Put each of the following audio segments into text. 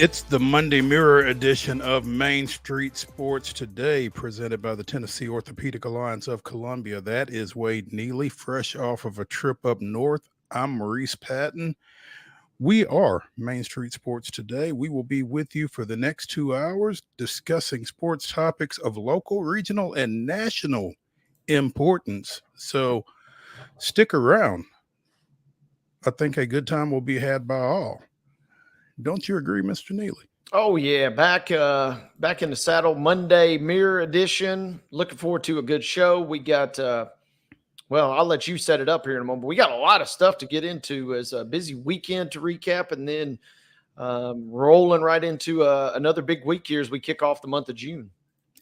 It's the Monday Mirror edition of Main Street Sports Today, presented by the Tennessee Orthopedic Alliance of Columbia. That is Wade Neely, fresh off of a trip up north. I'm Maurice Patton. We are Main Street Sports Today. We will be with you for the next 2 hours discussing sports topics of local, regional, and national importance. So stick around. I think a good time will be had by all. Don't you agree, Mr. Neely? Oh yeah, back in the saddle. Monday Mirror Edition. Looking forward to a good show. We got well, I'll let you set it up here in a moment. We got a lot of stuff to get into as a busy weekend to recap, and then rolling right into another big week here as we kick off the month of June.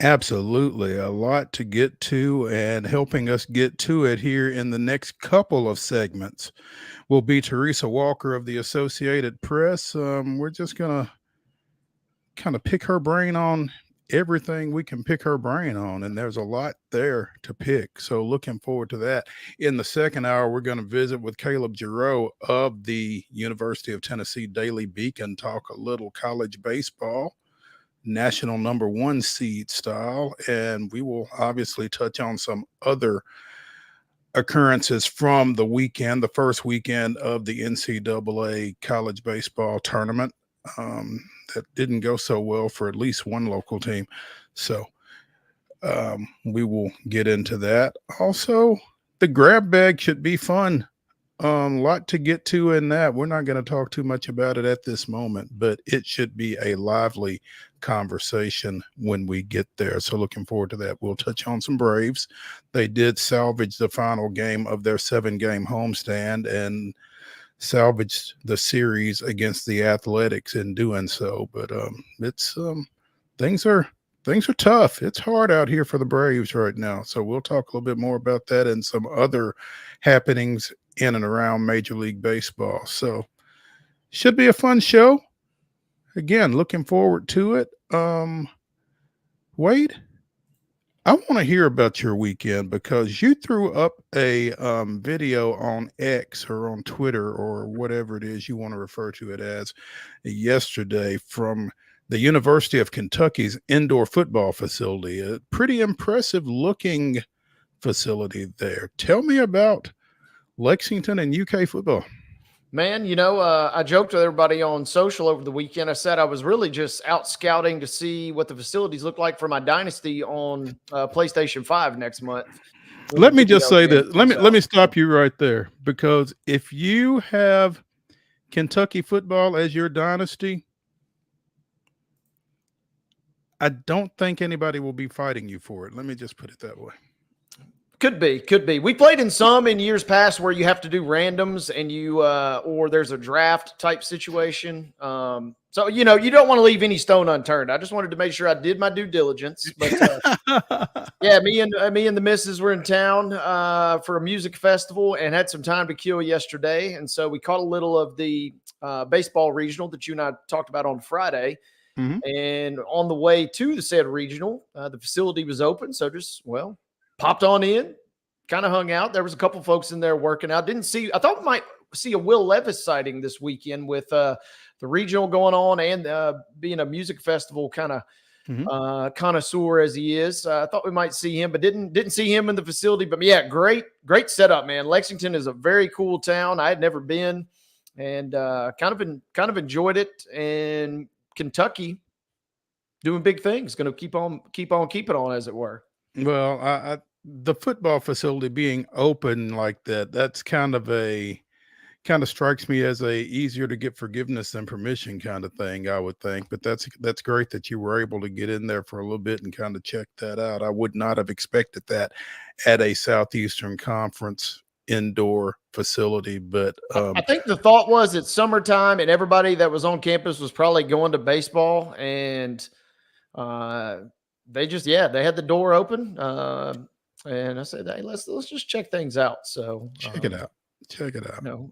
Absolutely. A lot to get to, and helping us get to it here in the next couple of segments will be TERESA Walker of the Associated Press. We're just going to kind of pick her brain on everything we can pick her brain on, and there's a lot there to pick. So looking forward to that. In the second hour, we're going to visit with Caleb JARREAU of the University of Tennessee Daily Beacon, talk a little college baseball, national #1 seed style, and we will obviously touch on some other occurrences from the weekend, the first weekend of the NCAA college baseball tournament. That didn't go so well for at least one local team. So we will get into that. Also, the grab bag should be fun. A lot to get to in that. We're not going to talk too much about it at this moment, but it should be a lively conversation when we get there. So looking forward to that. We'll touch on some Braves. They did salvage the final game of their 7-game homestand and salvaged the series against the Athletics in doing so. But it's things are tough. It's hard out here for the Braves right now. So we'll talk a little bit more about that and some other happenings in and around Major League Baseball. So should be a fun show. Again, looking forward to it. Wade, I want to hear about your weekend because you threw up a video on X or on Twitter or whatever it is you want to refer to it as yesterday from the University of Kentucky's indoor football facility. A pretty impressive looking facility there. Tell me about Lexington and UK football. Man, I joked with everybody on social over the weekend. I said I was really just out scouting to see what the facilities look like for my dynasty on PlayStation 5 next month. Let me just say that. Let me stop you right there, because if you have Kentucky football as your dynasty, I don't think anybody will be fighting you for it. Let me just put it that way. Could be. We played in some in years past where you have to do randoms and you or there's a draft type situation. So you don't want to leave any stone unturned. I just wanted to make sure I did my due diligence. But yeah, me and the missus were in town for a music festival and had some time to kill yesterday, and so we caught a little of the baseball regional that you and I talked about on Friday. Mm-hmm. And on the way to the said regional, the facility was open, so just popped on in, kind of hung out. There was a couple folks in there working out. I thought we might see a Will Levis sighting this weekend with the regional going on and being a music festival kind of connoisseur as he is. I thought we might see him, but didn't see him in the facility. But yeah, great setup, man. Lexington is a very cool town. I had never been, and kind of enjoyed it. And Kentucky doing big things. Going to keep on keeping on, as it were. Well, the football facility being open like that's kind of strikes me as a easier to get forgiveness than permission kind of thing, I would think. But that's great that you were able to get in there for a little bit and kind of check that out. I would not have expected that at a Southeastern Conference indoor facility, but I think the thought was it's summertime and everybody that was on campus was probably going to baseball, and they had the door open. And I said, hey, let's just check things out. So check it out.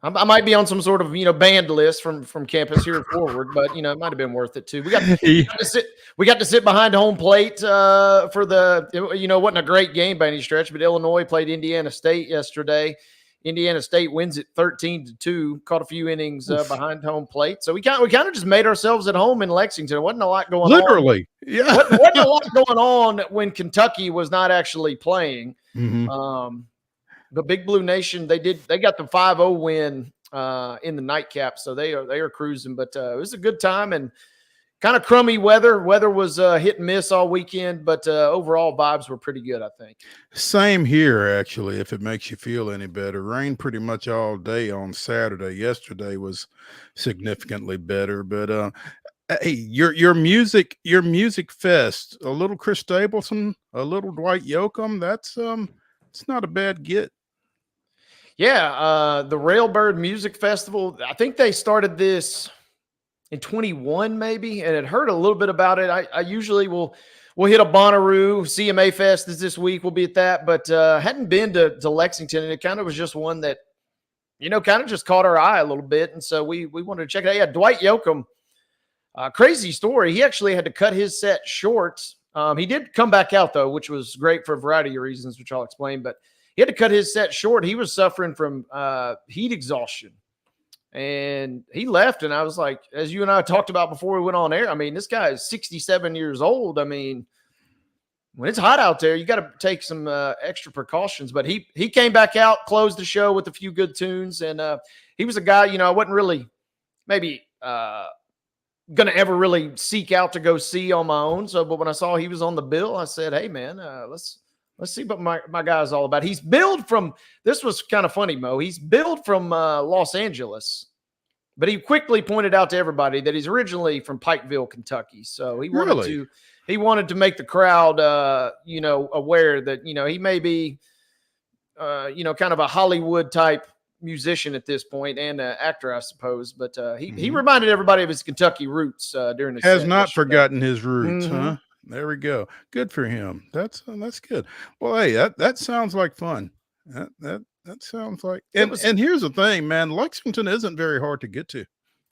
I might be on some sort of banned list from campus here forward, but it might have been worth it too. We got to sit behind home plate for the wasn't a great game by any stretch, but Illinois played Indiana State yesterday, Indiana State wins it 13-2. Caught a few innings Oof. behind home plate, so we kind of just made ourselves at home in Lexington. There wasn't a lot going on. Literally, yeah. Wasn't a lot going on when Kentucky was not actually playing. Mm-hmm. The Big Blue Nation, they got the 5-0 win in the nightcap, so they are cruising. But it was a good time and kind of crummy weather. Weather was hit and miss all weekend, but overall vibes were pretty good, I think. Same here, actually, if it makes you feel any better. Rain pretty much all day on Saturday. Yesterday was significantly better, but hey, your music fest, a little Chris Stapleton, a little Dwight Yoakam, that's it's not a bad get. Yeah, the Railbird Music Festival, I think they started this in 21 maybe, and it heard a little bit about it. I usually we'll hit a Bonnaroo. CMA Fest is this week. We'll be at that, but hadn't been to Lexington, and it kind of was just one that, kind of just caught our eye a little bit, and so we wanted to check it out. Yeah, Dwight Yoakam, crazy story. He actually had to cut his set short. He did come back out, though, which was great for a variety of reasons, which I'll explain, but he had to cut his set short. He was suffering from heat exhaustion. And he left, and I was like, as you and I talked about before we went on air, I mean, this guy is 67 years old. I mean, when it's hot out there, you got to take some extra precautions. But he came back out, closed the show with a few good tunes, and he was a guy, I wasn't really maybe going to ever really seek out to go see on my own. So, but when I saw he was on the bill, I said, hey, man, let's see what my guy's all about. He's billed from, this was kind of funny, Mo. He's billed from Los Angeles, but he quickly pointed out to everybody that he's originally from Pikeville, Kentucky. So he wanted to make the crowd, aware that, he may be, kind of a Hollywood type musician at this point and actor, I suppose. But he reminded everybody of his Kentucky roots during his Has set not yesterday. forgotten his roots, huh? There we go. Good for him. That's good. Well, hey, that sounds like fun. That sounds like. And here's the thing, man. Lexington isn't very hard to get to.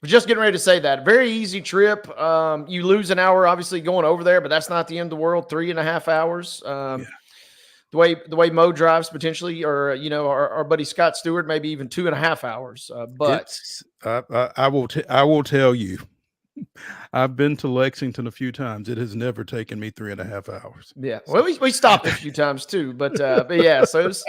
We're just getting ready to say that. Very easy trip. You lose an hour, obviously, going over there, but that's not the end of the world. 3.5 hours. The way Mo drives potentially, or our buddy Scott Stewart, maybe even 2.5 hours. But I will tell you. I've been to Lexington a few times. It has never taken me 3.5 hours. Yeah. Well, we stopped a few times too, but yeah, so it was,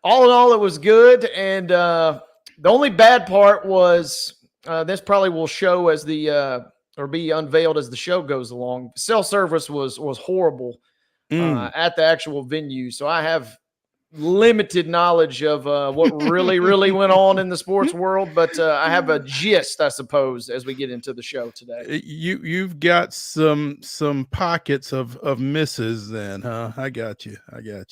all in all, it was good. And the only bad part was this probably will show as or be unveiled as the show goes along. Cell service was horrible at the actual venue. So I have limited knowledge of what really went on in the sports world, but I have a gist, I suppose, as we get into the show today. You've got some pockets of misses then, huh? I got you. Yeah,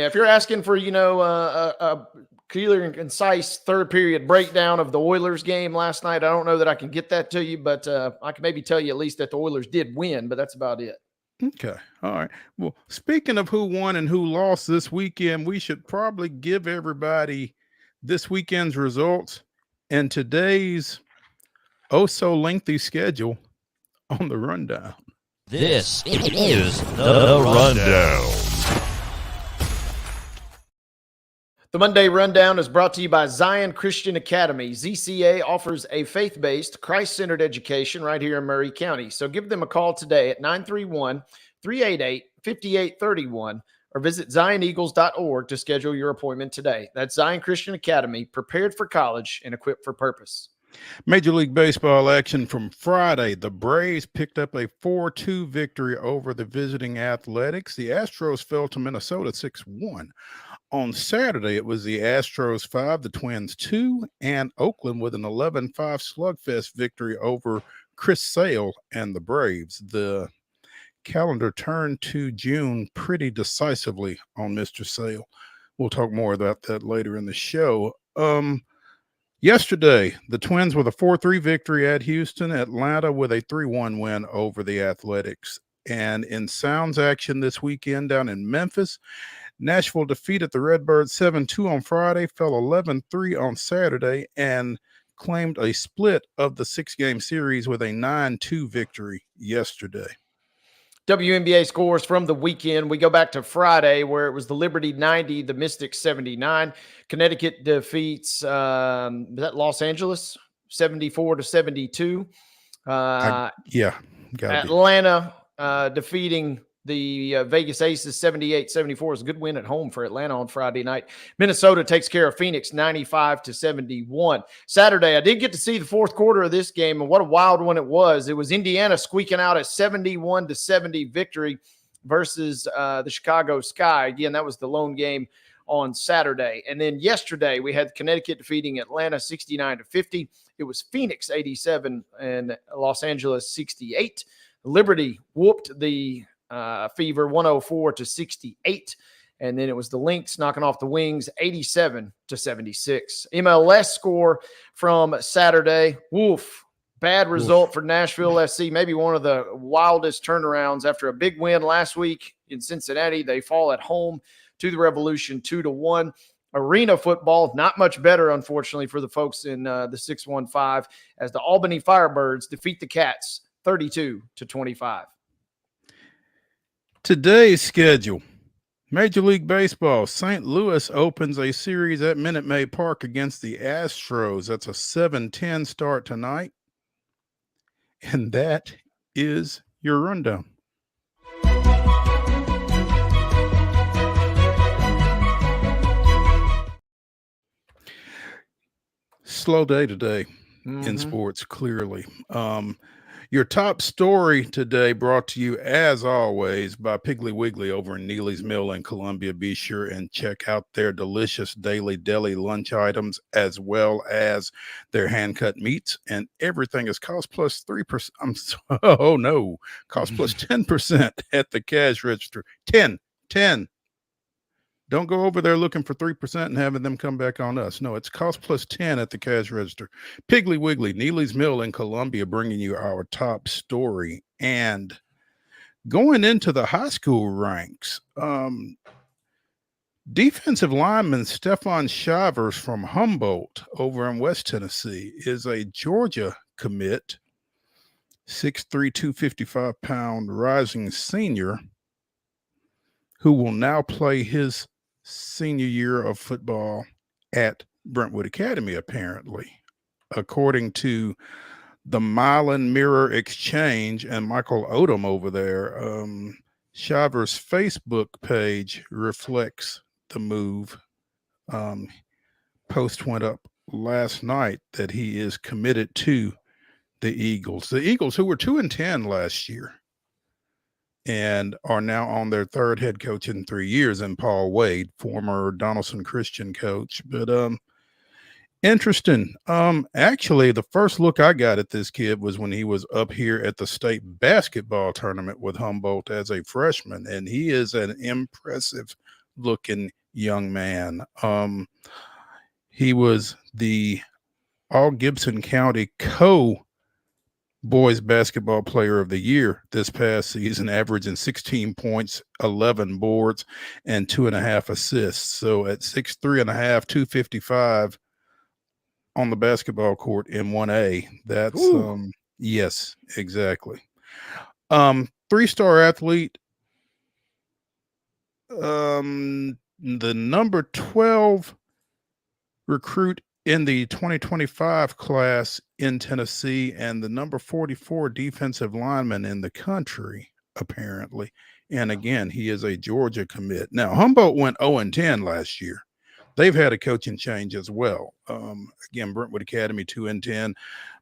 if you're asking for a clear and concise third period breakdown of the Oilers game last night, I don't know that I can get that to you, but I can maybe tell you at least that the Oilers did win, but that's about it. Okay. All right. Well, speaking of who won and who lost this weekend, we should probably give everybody this weekend's results and today's so lengthy schedule on the rundown. This is the rundown. The Monday Rundown is brought to you by Zion Christian Academy. ZCA offers a faith-based, Christ-centered education right here in Murray County. So give them a call today at 931-388-5831 or visit zioneagles.org to schedule your appointment today. That's Zion Christian Academy, prepared for college and equipped for purpose. Major League Baseball action from Friday. The Braves picked up a 4-2 victory over the visiting Athletics. The Astros fell to Minnesota 6-1. On Saturday, it was the Astros 5, the Twins 2, and Oakland with an 11-5 slugfest victory over Chris Sale and the Braves. The calendar turned to June pretty decisively on Mr. Sale. We'll talk more about that later in the show. Yesterday, the Twins with a 4-3 victory at Houston, Atlanta with a 3-1 win over the Athletics. And in Sounds action this weekend down in Memphis, Nashville defeated the Redbirds 7-2 on Friday, fell 11-3 on Saturday, and claimed a split of the 6-game series with a 9-2 victory yesterday. WNBA scores from the weekend. We go back to Friday where it was the Liberty 90, the Mystics 79. Connecticut defeats is that Los Angeles 74-72. Yeah, gotta be. Atlanta defeating the Vegas Aces 78-74 is a good win at home for Atlanta on Friday night. Minnesota takes care of Phoenix 95-71. Saturday, I did get to see the fourth quarter of this game, and what a wild one it was. It was Indiana squeaking out a 71-70 victory versus the Chicago Sky. Again, that was the lone game on Saturday. And then yesterday, we had Connecticut defeating Atlanta 69-50. It was Phoenix 87 and Los Angeles 68. Liberty whooped the Fever 104-68. And then it was the Lynx knocking off the Wings 87-76. MLS score from Saturday. Woof. Bad result for Nashville SC. Maybe one of the wildest turnarounds after a big win last week in Cincinnati. They fall at home to the Revolution 2-1. Arena football, not much better, unfortunately, for the folks in the 615 as the Albany Firebirds defeat the Cats 32-25. Today's schedule. Major League Baseball, St. Louis opens a series at Minute Maid Park against the Astros. That's a 7:10 start tonight. And that is your rundown. Slow day today in sports, clearly. Your top story today brought to you, as always, by Piggly Wiggly over in Neely's Mill in Columbia. Be sure and check out their delicious daily deli lunch items, as well as their hand-cut meats. And everything is cost plus 3%. Cost plus 10% at the cash register. 10. Don't go over there looking for 3% and having them come back on us. No, it's cost plus 10 at the cash register. Piggly Wiggly, Neely's Mill in Columbia, bringing you our top story. And going into the high school ranks, defensive lineman Stefan Shivers from Humboldt over in West Tennessee is a Georgia commit, 6'3", 255-pound rising senior who will now play his senior year of football at Brentwood Academy, apparently. According to the Milan Mirror Exchange and Michael Odom over there, Shivers' Facebook page reflects the move. Post went up last night that he is committed to the Eagles. The Eagles, who were 2-10 last year, and are now on their third head coach in 3 years, and Paul Wade, former Donaldson Christian coach. But interesting. Actually, the first look I got at this kid was when he was up here at the state basketball tournament with Humboldt as a freshman, and he is an impressive looking young man. He was the All Gibson County boys basketball player of the year this past season, averaging 16 points, 11 boards, and 2.5 assists. So at 6'3.5", 255 on the basketball court in 1A, that's yes, exactly. 3-star athlete, the number 12 recruit in the 2025 class in Tennessee, and the number 44 defensive lineman in the country, apparently. And again, he is a Georgia commit. Now, Humboldt went 0-10 last year. They've had a coaching change as well. Again, Brentwood Academy 2-10,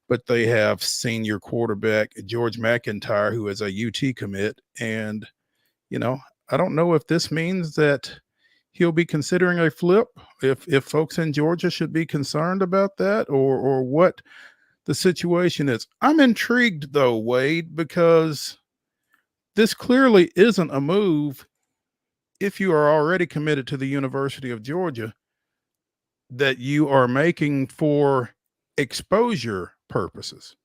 but they have senior quarterback George McIntyre, who is a UT commit. And, I don't know if this means that he'll be considering a flip, if folks in Georgia should be concerned about that, or what the situation is. I'm intrigued, though, Wade, because this clearly isn't a move, if you are already committed to the University of Georgia, that you are making for exposure purposes.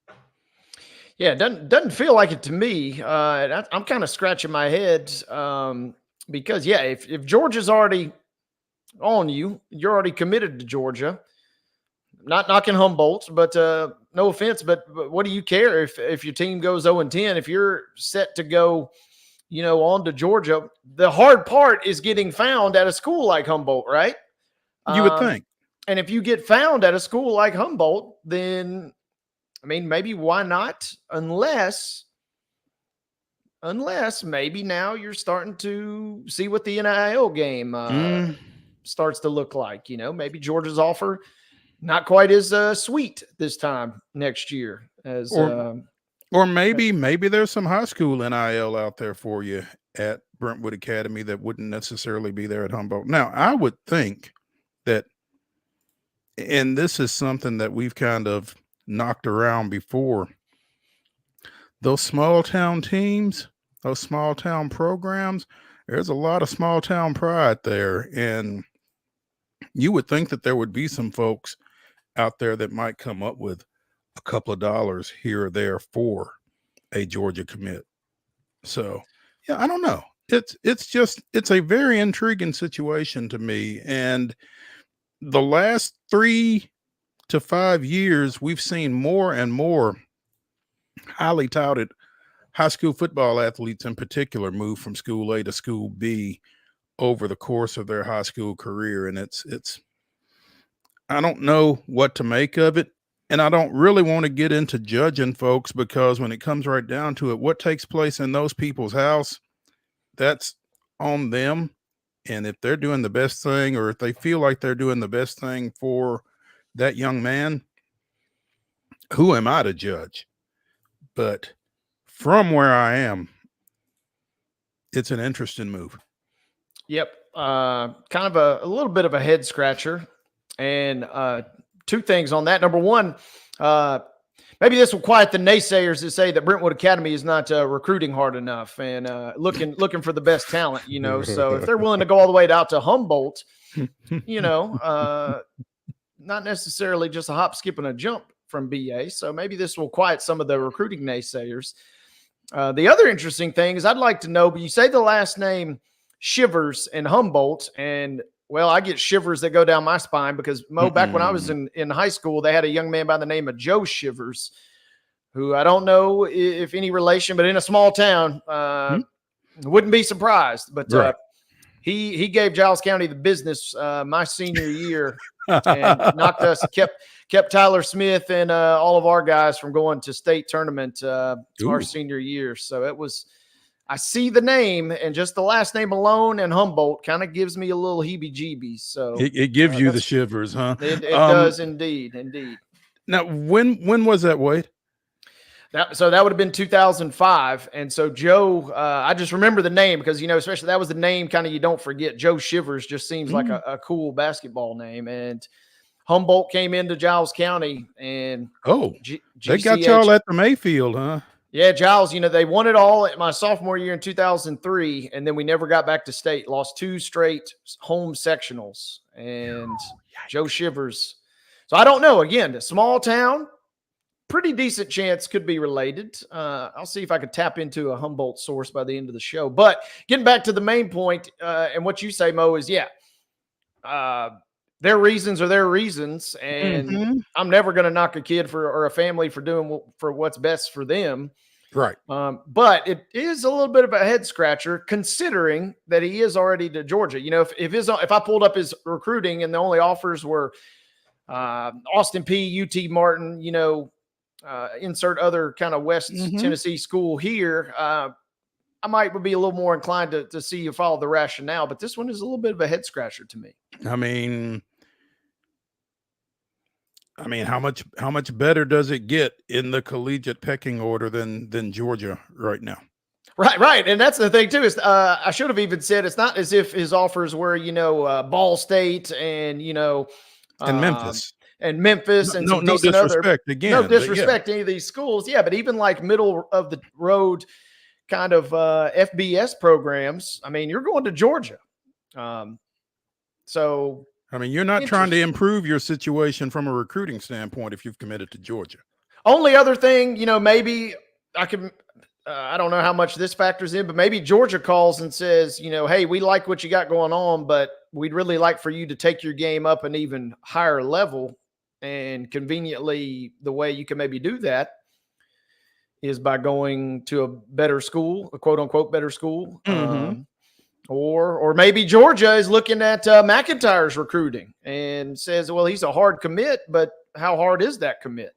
Yeah, it doesn't feel like it to me. I'm kind of scratching my head because, yeah, if Georgia's already on you, you're already committed to Georgia. Not knocking Humboldt, but no offense, but what do you care if your team goes 0-10? If you're set to go on to Georgia. The hard part is getting found at a school like Humboldt, right? You would think. And if you get found at a school like Humboldt, then, I mean, maybe why not? Unless maybe now you're starting to see what the NIL game starts to look like. Maybe Georgia's offer not quite as sweet this time next year as or maybe there's some high school NIL out there for you at Brentwood Academy that wouldn't necessarily be there at Humboldt. Now, I would think that, and this is something that we've kind of knocked around before, those small town teams, those small town programs, there's a lot of small town pride there. And you would think that there would be some folks out there that might come up with a couple of dollars here or there for a Georgia commit. So, yeah, I don't know. It's a very intriguing situation to me. And the last 3 to 5 years, we've seen more and more highly touted high school football athletes in particular move from school A to school B over the course of their high school career. And it's I don't know what to make of it. And I don't really want to get into judging folks, because when it comes right down to it, what takes place in those people's house, that's on them. And if they're doing the best thing, or if they feel like they're doing the best thing for that young man, who am I to judge? But from where I am, it's an interesting move. Yep. Kind of a little bit of a head scratcher. And two things on that. Number one, maybe this will quiet the naysayers that say that Brentwood Academy is not recruiting hard enough and looking for the best talent, So if they're willing to go all the way out to Humboldt, not necessarily just a hop, skip, and a jump from BA. So maybe this will quiet some of the recruiting naysayers. The other interesting thing is I'd like to know, but you say the last name Shivers and Humboldt, and well, I get shivers that go down my spine because back when I was in high school, they had a young man by the name of Joe Shivers, who I don't know if any relation, but in a small town, wouldn't be surprised. But right. He gave Giles County the business my senior year and knocked us, kept Tyler Smith and all of our guys from going to state tournament our senior year. So it was. I see the name, and just the last name alone and Humboldt kind of gives me a little heebie-jeebies. So it gives you the shivers, huh? It does indeed. Now, when was that, Wade? So that would have been 2005. And so Joe, I just remember the name because, especially that was the name kind of you don't forget. Joe Shivers just seems like a cool basketball name. And Humboldt came into Giles County, and they got y'all at the Mayfield, huh? Yeah, Giles, they won it all at my sophomore year in 2003, and then we never got back to state. Lost 2 straight home sectionals, and Joe Shivers. So I don't know. Again, a small town, pretty decent chance could be related. I'll see if I could tap into a Humboldt source by the end of the show. But getting back to the main point, and what you say, Mo, is their reasons are their reasons, and I'm never going to knock a kid or a family for doing for what's best for them. Right. But it is a little bit of a head scratcher considering that he is already to Georgia. If I pulled up his recruiting and the only offers were Austin P, UT Martin, insert other kind of West Tennessee school here, I might be a little more inclined to see you follow the rationale, but this one is a little bit of a head scratcher to me. I mean, how much better does it get in the collegiate pecking order than Georgia right now? Right. And that's the thing too, is I should have even said, it's not as if his offers were, Ball State and, and Memphis. And Memphis and no disrespect again. No disrespect to any of these schools. Yeah, but even like middle of the road kind of FBS programs, you're going to Georgia. So you're not trying to improve your situation from a recruiting standpoint if you've committed to Georgia. Only other thing, maybe I can I don't know how much this factors in, but maybe Georgia calls and says, hey, we like what you got going on, but we'd really like for you to take your game up an even higher level. And conveniently, the way you can maybe do that is by going to a better school, a quote unquote better school. Mhm. Or maybe Georgia is looking at McIntyre's recruiting and says, well, he's a hard commit, but how hard is that commit?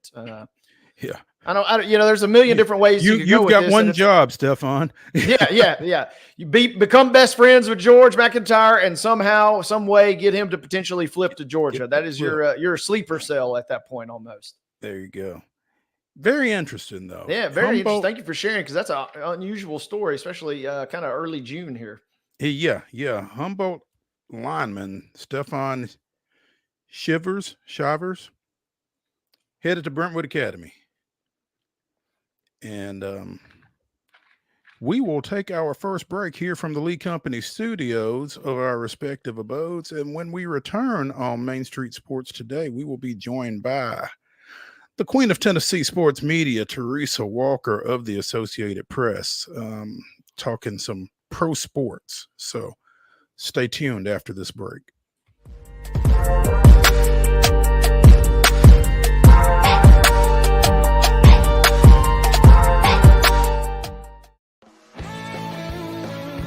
Yeah. I don't, there's a million different ways you could go You've with got this, one job, Stefan. yeah. You become best friends with George McIntyre and somehow, some way get him to potentially flip to Georgia. That is your sleeper cell at that point almost. There you go. Very interesting, though. Yeah, very interesting. Thank you for sharing, because that's an unusual story, especially kind of early June here. Yeah. Humboldt lineman Stefan Shivers headed to Brentwood Academy. And we will take our first break here from the Lee Company studios of our respective abodes. And when we return on Main Street Sports Today, we will be joined by the Queen of Tennessee sports media, TERESA Walker of the Associated Press, talking some pro sports. So stay tuned after this break.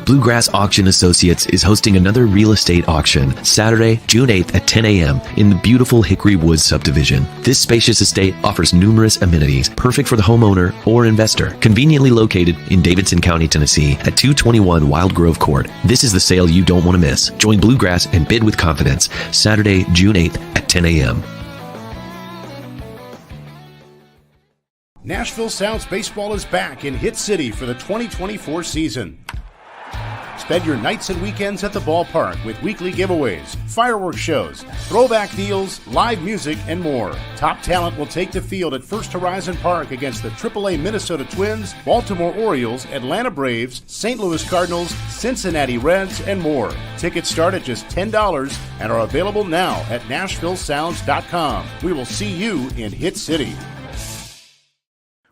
Bluegrass Auction Associates is hosting another real estate auction Saturday, June 8th at 10 a.m. in the beautiful Hickory Woods subdivision. This spacious estate offers numerous amenities, perfect for the homeowner or investor. Conveniently located in Davidson County, Tennessee at 221 Wild Grove Court. This is the sale you don't want to miss. Join Bluegrass and bid with confidence. Saturday, June 8th at 10 a.m. Nashville Sounds Baseball is back in Hit City for the 2024 season. Spend your nights and weekends at the ballpark with weekly giveaways, fireworks shows, throwback deals, live music, and more. Top talent will take the field at First Horizon Park against the AAA Minnesota Twins, Baltimore Orioles, Atlanta Braves, St. Louis Cardinals, Cincinnati Reds, and more. Tickets start at just $10 and are available now at NashvilleSounds.com. We will see you in Hit City.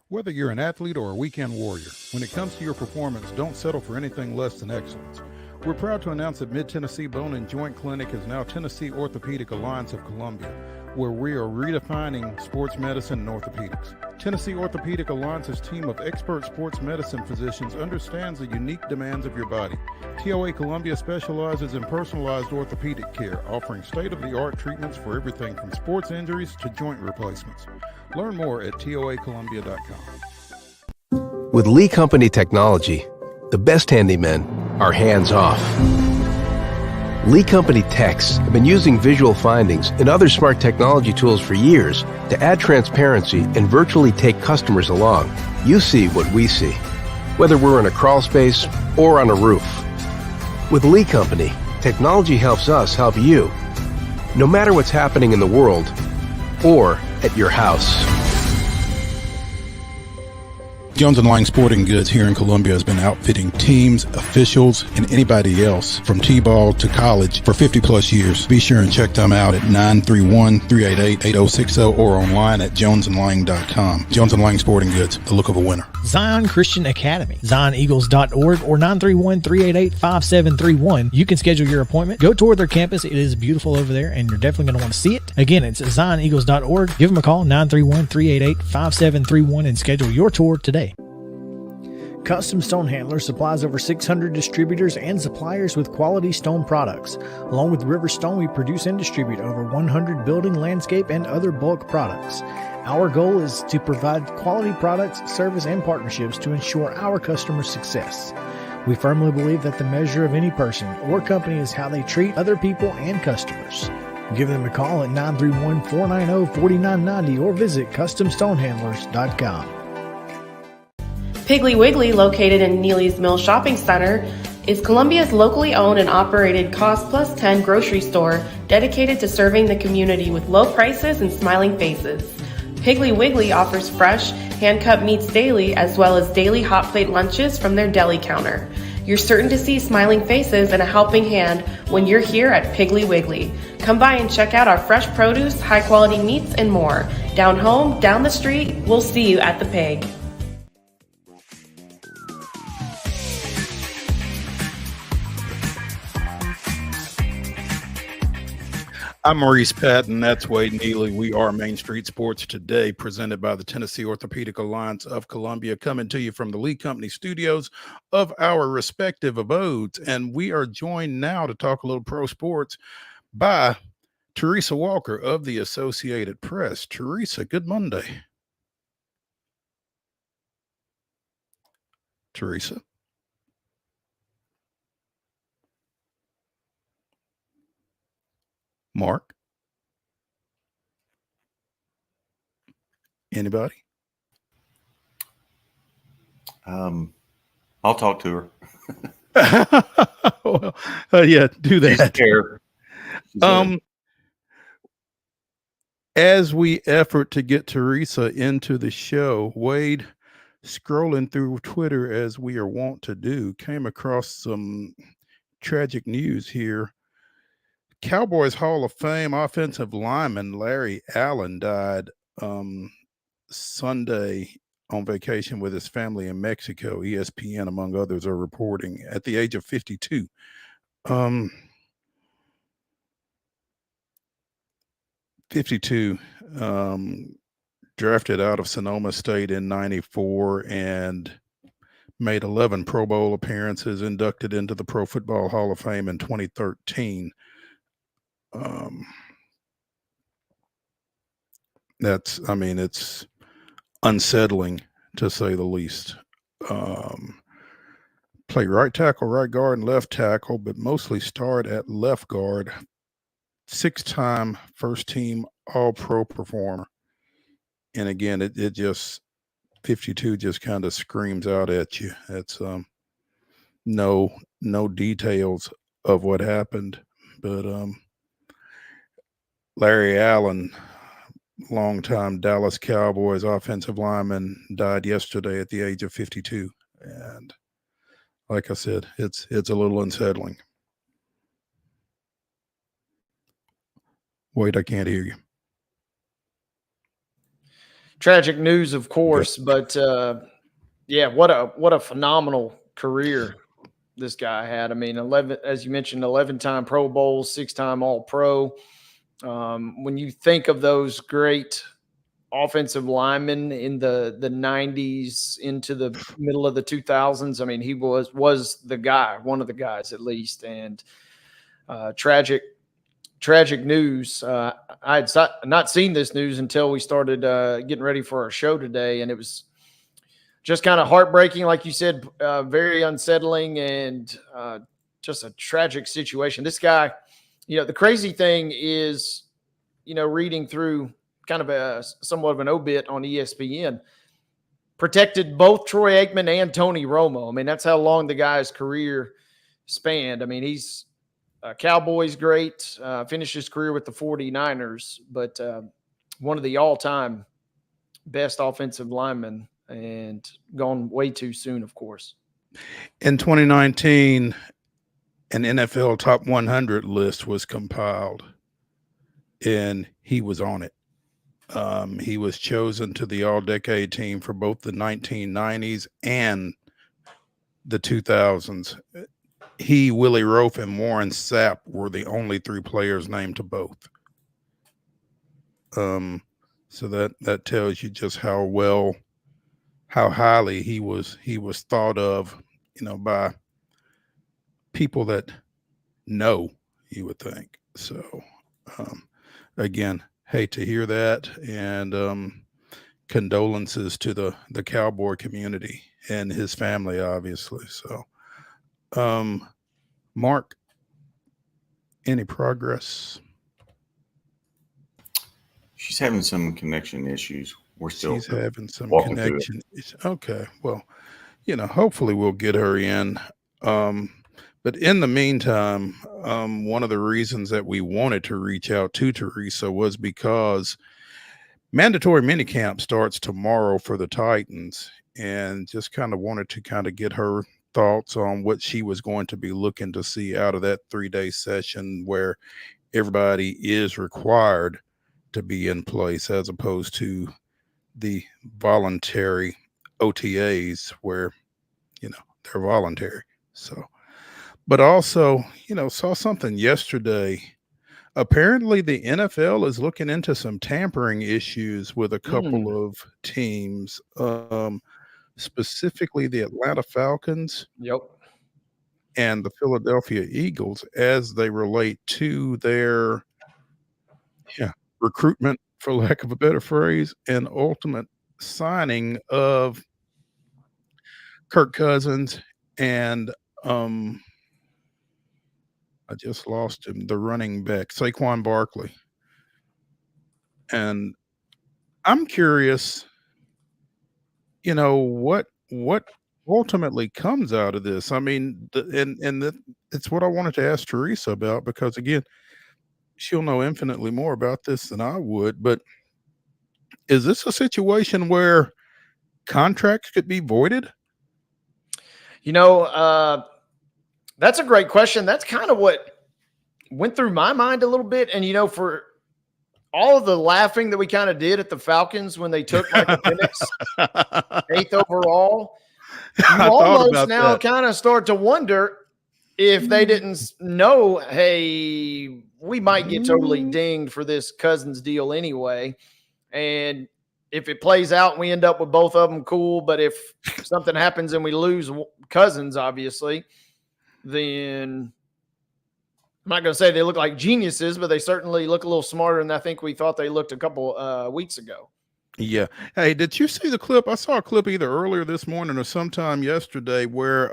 Whether you're an athlete or a weekend warrior, when it comes to your performance, don't settle for anything less than excellence. We're proud to announce that Mid-Tennessee Bone and Joint Clinic is now Tennessee Orthopedic Alliance of Columbia, where we are redefining sports medicine and orthopedics. Tennessee Orthopedic Alliance's team of expert sports medicine physicians understands the unique demands of your body. TOA Columbia specializes in personalized orthopedic care, offering state-of-the-art treatments for everything from sports injuries to joint replacements. Learn more at toacolumbia.com. With Lee Company technology, the best handymen are hands-off. Lee Company techs have been using visual findings and other smart technology tools for years to add transparency and virtually take customers along. You see what we see, whether we're in a crawl space or on a roof. With Lee Company, technology helps us help you, no matter what's happening in the world or at your house. Jones & Lang Sporting Goods here in Columbia has been outfitting teams, officials, and anybody else from T-ball to college for 50 plus years. Be sure and check them out at 931-388-8060 or online at jonesandlang.com. Jones & Lang Sporting Goods, the look of a winner. Zion Christian Academy, zioneagles.org or 931-388-5731. You can schedule your appointment. Go tour their campus. It is beautiful over there, and you're definitely going to want to see it. Again, it's zioneagles.org. Give them a call, 931-388-5731, and schedule your tour today. Custom Stone Handler supplies over 600 distributors and suppliers with quality stone products. Along with River Stone, we produce and distribute over 100 building, landscape, and other bulk products. Our goal is to provide quality products, service, and partnerships to ensure our customers' success. We firmly believe that the measure of any person or company is how they treat other people and customers. Give them a call at 931-490-4990 or visit CustomStonehandlers.com. Piggly Wiggly, located in Neely's Mill Shopping Center, is Columbia's locally owned and operated Cost Plus 10 grocery store dedicated to serving the community with low prices and smiling faces. Piggly Wiggly offers fresh, hand-cut meats daily as well as daily hot plate lunches from their deli counter. You're certain to see smiling faces and a helping hand when you're here at Piggly Wiggly. Come by and check out our fresh produce, high-quality meats, and more. Down home, down the street, we'll see you at the Pig. I'm Maurice Patton. That's Wade Neely. We are Main Street Sports Today, presented by the Tennessee Orthopedic Alliance of Columbia, coming to you from the Lee Company studios of our respective abodes. And we are joined now to talk a little pro sports by TERESA Walker of the Associated Press. TERESA, good Monday. TERESA. Mark? Anybody? I'll talk to her. Well, yeah, do that. As we effort to get TERESA into the show, Wade, scrolling through Twitter as we are wont to do, came across some tragic news here. Cowboys Hall of Fame offensive lineman Larry Allen died Sunday on vacation with his family in Mexico. ESPN, among others, are reporting at the age of 52. 52, drafted out of Sonoma State in 94 and made 11 Pro Bowl appearances, inducted into the Pro Football Hall of Fame in 2013. It's unsettling to say the least. Played right tackle, right guard, and left tackle, but mostly starred at left guard. 6-time first team All-Pro performer. And again, it just 52 just kind of screams out at you. It's no details of what happened, but Larry Allen, longtime Dallas Cowboys offensive lineman, died yesterday at the age of 52. And like I said, it's a little unsettling. Wait, I can't hear you. Tragic news, of course, but yeah, what a phenomenal career this guy had. I mean, 11, as you mentioned, 11-time Pro Bowls, 6-time All-Pro. When you think of those great offensive linemen in the 90s into the middle of the 2000s, I mean, he was the guy, one of the guys at least, and tragic news. I had not seen this news until we started getting ready for our show today, and it was just kind of heartbreaking, like you said, very unsettling, and just a tragic situation. This guy, the crazy thing is, reading through kind of somewhat of an obit on ESPN, protected both Troy Aikman and Tony Romo. I mean, that's how long the guy's career spanned. I mean, he's Cowboys great, finished his career with the 49ers, but one of the all-time best offensive linemen, and gone way too soon, of course. In 2019, an NFL top 100 list was compiled, and he was on it. He was chosen to the all-decade team for both the 1990s and the 2000s. He, Willie Rofe, and Warren Sapp were the only 3 players named to both. So that tells you just how highly he was thought of, by people that know, you would think. So, again, hate to hear that, and condolences to the Cowboy community and his family, obviously. So, Mark, any progress? She's having some connection issues. She's having some connection issues. Okay, well, hopefully we'll get her in. But in the meantime, one of the reasons that we wanted to reach out to TERESA was because mandatory minicamp starts tomorrow for the Titans, and just kind of wanted to kind of get her thoughts on what she was going to be looking to see out of that 3-day session where everybody is required to be in place, as opposed to the voluntary OTAs where, they're voluntary. So, but also, saw something yesterday apparently the NFL is looking into some tampering issues with a Mm, couple of teams, specifically the Atlanta Falcons yep. and the Philadelphia Eagles as they relate to their recruitment, for lack of a better phrase, and ultimate signing of Kirk Cousins and I just lost him, the running back, Saquon Barkley. And I'm curious, what ultimately comes out of this. I mean, it's what I wanted to ask Teresa about because again, she'll know infinitely more about this than I would. But is this a situation where contracts could be voided? You know, that's a great question. That's kind of what went through my mind a little bit. And, for all of the laughing that we kind of did at the Falcons when they took Michael Penix, 8th overall, you I thought almost about now that. kind of start to wonder if they didn't know, hey, we might get totally dinged for this Cousins deal anyway. And if it plays out and we end up with both of them, cool. But if something happens and we lose Cousins, obviously, then I'm not going to say they look like geniuses, but they certainly look a little smarter than I think we thought they looked a couple weeks ago. Yeah. Hey, did you see the clip? I saw a clip either earlier this morning or sometime yesterday where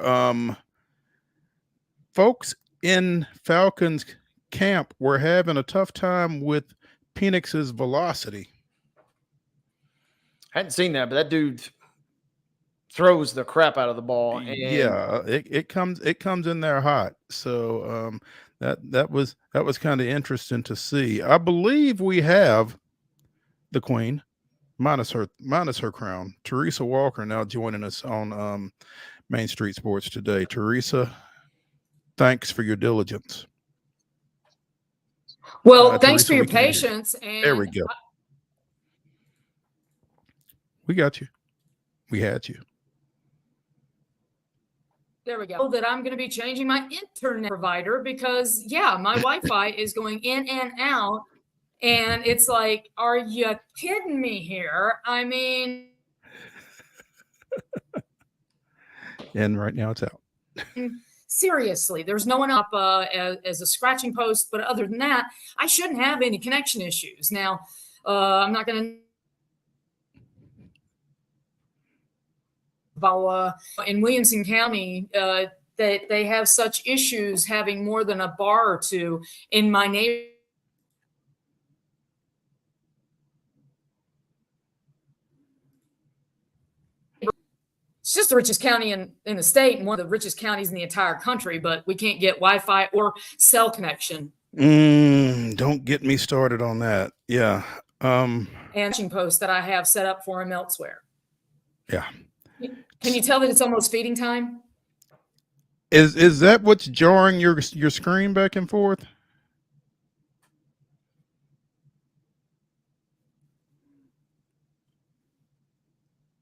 folks in Falcons camp were having a tough time with Penix's velocity. Hadn't seen that, but that dude throws the crap out of the ball. And Yeah, it comes in there hot. So that was kind of interesting to see. I believe we have the Queen minus her crown, Teresa Walker, now joining us on Main Street Sports today. Teresa, thanks for your diligence. Well, thanks for Teresa, your we can hear you. patience. And There we go. We got you. We had you. there we go. That I'm going to be changing my internet provider because, yeah, my Wi-Fi is going in and out. And it's like, are you kidding me here? I mean, And right now it's out. seriously, there's no one up as a scratching post. But other than that, I shouldn't have any connection issues. Now, I'm not going to. In Williamson County, that they have such issues having more than a bar or two in my neighborhood. It's just the richest county in the state and one of the richest counties in the entire country, but we can't get Wi-Fi or cell connection. Don't get me started on that. Yeah. And post that I have set up for him elsewhere. Yeah. Can you tell that it's almost feeding time? Is that what's jarring your screen back and forth?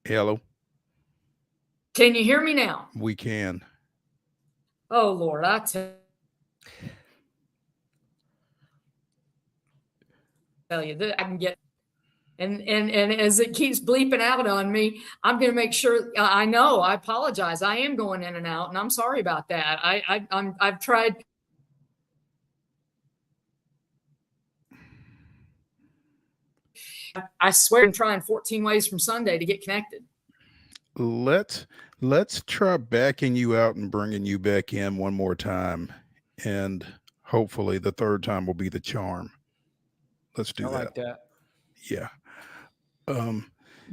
Hello. Can you hear me now? We can. Oh Lord, I tell you that I can get. And as it keeps bleeping out on me, I'm going to make sure. I know. I apologize. I am going in and out, and I'm sorry about that. I've tried. I swear I'm trying 14 ways from Sunday to get connected. Let's try backing you out and bringing you back in one more time, and hopefully the third time will be the charm. Let's do I like that. Yeah.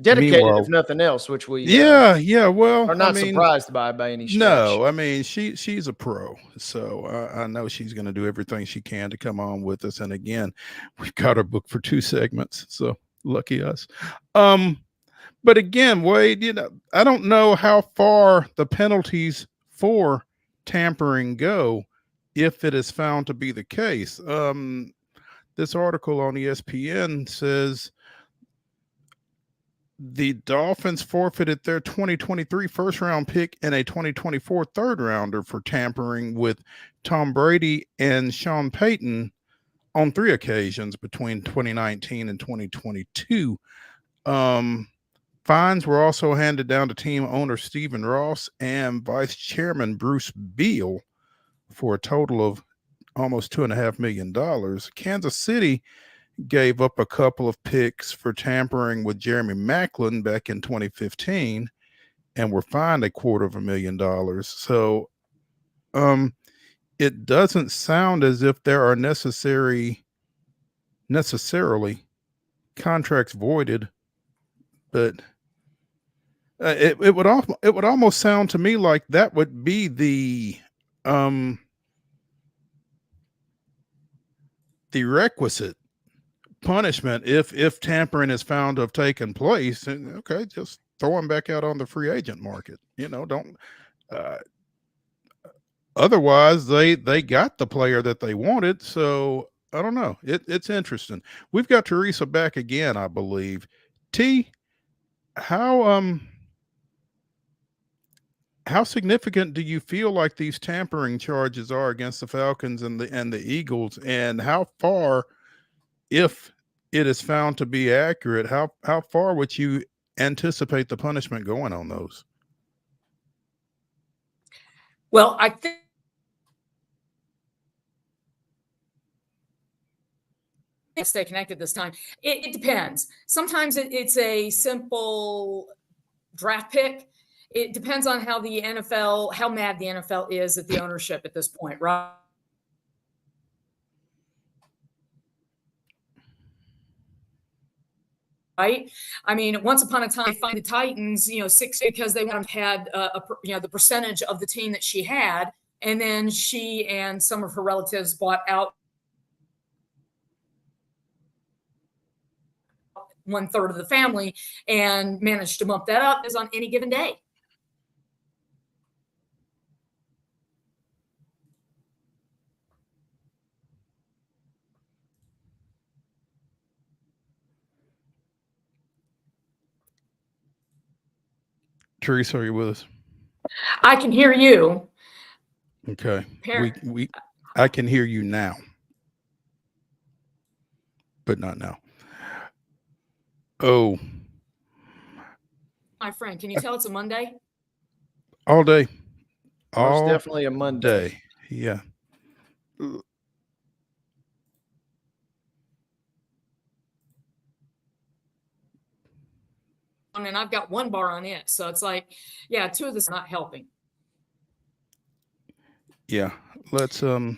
Dedicated, Meanwhile, if nothing else, which we well, are not surprised by any stretch. No, I mean she's a pro, so I know she's going to do everything she can to come on with us. And again, we've got her booked for 2 segments, so lucky us. But again, Wade, I don't know how far the penalties for tampering go if it is found to be the case. This article on ESPN says the Dolphins forfeited their 2023 first round pick and a 2024 third rounder for tampering with Tom Brady and Sean Payton on 3 occasions between 2019 and 2022. Fines were also handed down to team owner Stephen Ross and vice chairman Bruce Beal for a total of almost $2.5 million. Kansas City gave up a couple of picks for tampering with Jeremy Maclin back in 2015 and were fined $250,000. So it doesn't sound as if there are necessarily contracts voided, but it would almost sound to me like that would be the requisite punishment if tampering is found to have taken place. And okay, just throw him back out on the free agent market. Don't. Otherwise, they got the player that they wanted. So I don't know. It's interesting. We've got Teresa back again, I believe. T, how significant do you feel like these tampering charges are against the Falcons and the Eagles, and how far, if it is found to be accurate, how far would you anticipate the punishment going on those? Well, I think stay connected this time. It depends. Sometimes it's a simple draft pick. It depends on how mad the NFL is at the ownership at this point, right? Right. I mean, once upon a time, they find the Titans, 6 because they had the percentage of the team that she had, and then she and some of her relatives bought out 1/3 of the family and managed to bump that up as on any given day. Teresa, are you with us? I can hear you. Okay. I can hear you now, but not now. Oh, my friend, can you tell it's a Monday? All day. Most definitely a Monday. Yeah. And I've got one bar on it. So it's like, yeah, 2 of this not helping. Yeah. Let's go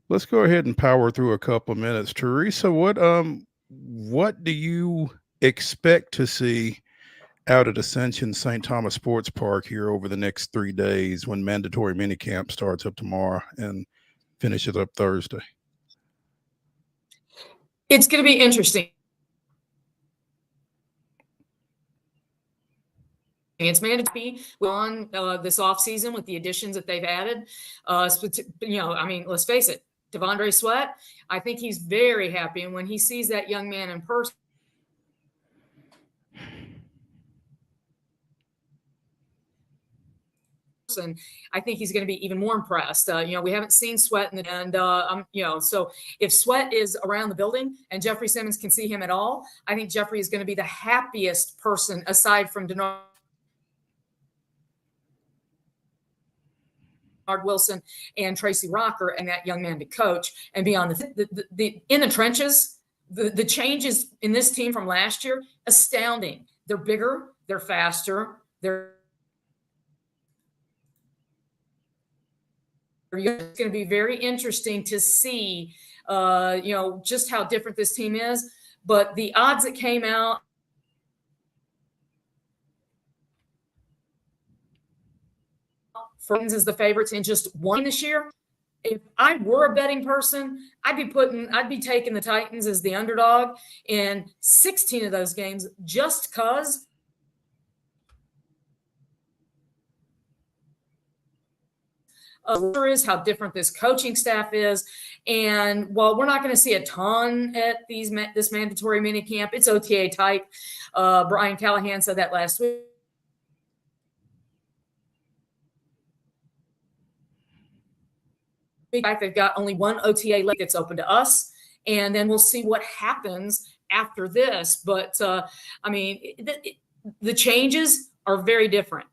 ahead and power through a couple of minutes. Teresa, what do you expect to see out at Ascension St. Thomas Sports Park here over the next 3 days when mandatory minicamp starts up tomorrow and finishes up Thursday? It's going to be interesting. It's mandatory on this offseason with the additions that they've added. Let's face it, Devondre Sweat, I think he's very happy. And when he sees that young man in person, I think he's going to be even more impressed. We haven't seen Sweat so if Sweat is around the building and Jeffrey Simmons can see him at all, I think Jeffrey is going to be the happiest person aside from Denard Wilson and Tracy Rocker and that young man to coach and be on the in the trenches. The changes in this team from last year, astounding. They're bigger, they're faster, it's going to be very interesting to see, just how different this team is. But the odds that came out Friends is the favorites in just one this year. If I were a betting person, I'd be taking the Titans as the underdog in 16 of those games just because is how different this coaching staff is. And while we're not going to see a ton at this mandatory mini camp, it's OTA type. Brian Callahan said that last week. big fact they've got only one OTA left that's open to us, and then we'll see what happens after this. But I mean, the changes are very different.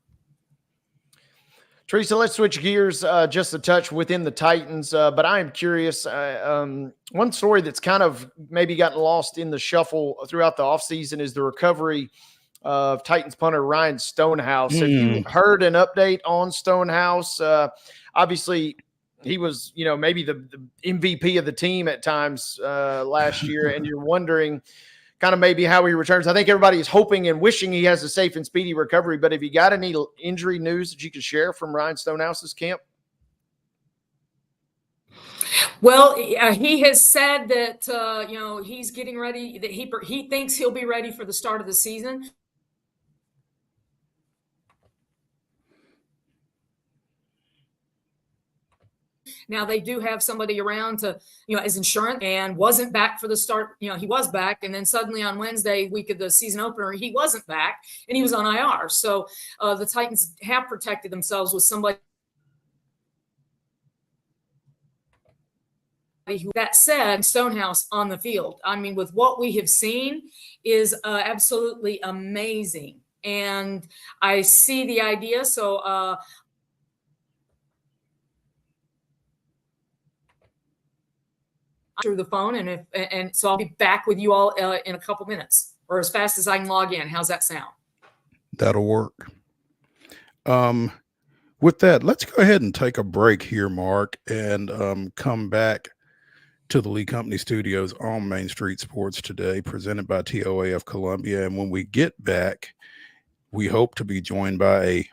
Teresa, let's switch gears just a touch within the Titans. But I am curious. One story that's kind of maybe gotten lost in the shuffle throughout the offseason is the recovery of Titans punter Ryan Stonehouse. Have you heard an update on Stonehouse? Obviously, he was, maybe the MVP of the team at times last year, and you're wondering kind of maybe how he returns. I think everybody is hoping and wishing he has a safe and speedy recovery, but have you got any injury news that you can share from Ryan Stonehouse's camp? Well, he has said that, he's getting ready, that he thinks he'll be ready for the start of the season. Now they do have somebody around to, as insurance, and wasn't back for the start. He was back, and then suddenly on Wednesday, week of the season opener, he wasn't back and he was on IR. So the Titans have protected themselves with somebody. That said, Stonehouse on the field, I mean, with what we have seen is absolutely amazing. And I see the idea. So, through the phone, and so I'll be back with you all in a couple minutes, or as fast as I can log in. How's that sound? That'll work. With that, let's go ahead and take a break here, Mark, and come back to the Lee Company Studios on Main Street Sports Today, presented by TOA of Columbia. And when we get back, we hope to be joined by a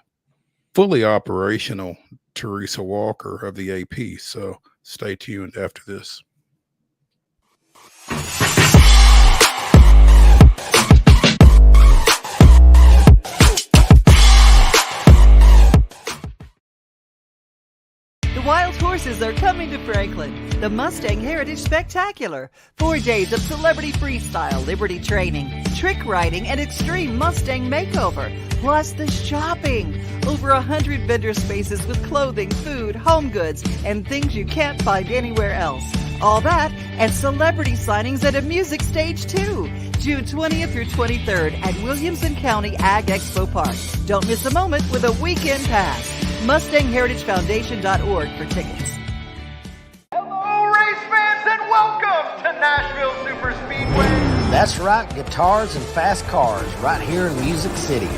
fully operational TERESA Walker of the AP. So stay tuned after this. The wild horses are coming to Franklin. The Mustang Heritage Spectacular. 4 days of celebrity freestyle, liberty training, trick riding, and extreme Mustang makeover. Plus the shopping. Over 100 vendor spaces with clothing, food, home goods, and things you can't find anywhere else. All that and celebrity signings at a music stage too. June 20th through 23rd at Williamson County Ag Expo Park. Don't miss a moment with a weekend pass. MustangHeritageFoundation.org for tickets. Hello, race fans, and welcome to Nashville Super Speedway. That's right, guitars and fast cars right here in Music City.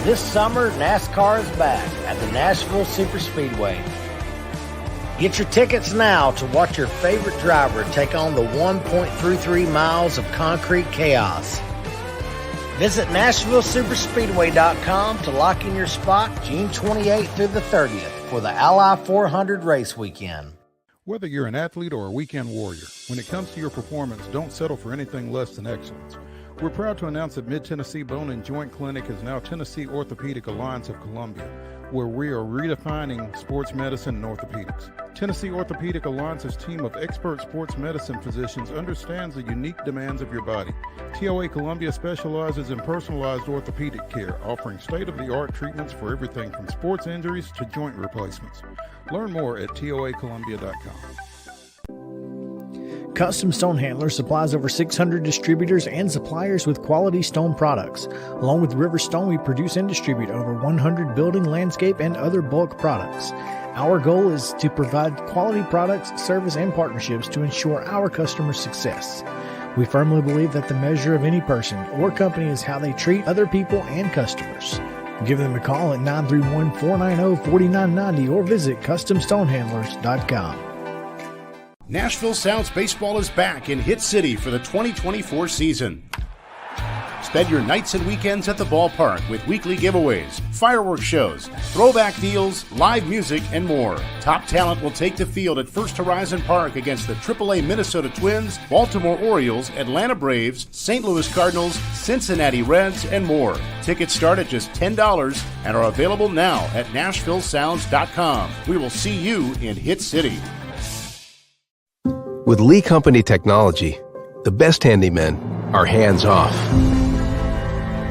This summer, NASCAR is back at the Nashville Super Speedway. Get your tickets now to watch your favorite driver take on the 1.33 miles of concrete chaos. Visit NashvilleSuperspeedway.com to lock in your spot June 28th through the 30th for the Ally 400 race weekend. Whether you're an athlete or a weekend warrior, when it comes to your performance, don't settle for anything less than excellence. We're proud to announce that Mid-Tennessee Bone and Joint Clinic is now Tennessee Orthopedic Alliance of Columbia, where we are redefining sports medicine and orthopedics. Tennessee Orthopedic Alliance's team of expert sports medicine physicians understands the unique demands of your body. TOA Columbia specializes in personalized orthopedic care, offering state-of-the-art treatments for everything from sports injuries to joint replacements. Learn more at toacolumbia.com. Custom Stone Handler supplies over 600 distributors and suppliers with quality stone products. Along with River Stone, we produce and distribute over 100 building, landscape, and other bulk products. Our goal is to provide quality products, service, and partnerships to ensure our customers' success. We firmly believe that the measure of any person or company is how they treat other people and customers. Give them a call at 931-490-4990 or visit CustomStonehandlers.com. Nashville Sounds Baseball is back in Hit City for the 2024 season. Spend your nights and weekends at the ballpark with weekly giveaways, fireworks shows, throwback deals, live music, and more. Top talent will take the field at First Horizon Park against the AAA Minnesota Twins, Baltimore Orioles, Atlanta Braves, St. Louis Cardinals, Cincinnati Reds, and more. Tickets start at just $10 and are available now at NashvilleSounds.com. We will see you in Hit City. With Lee Company technology, the best handymen are hands-off.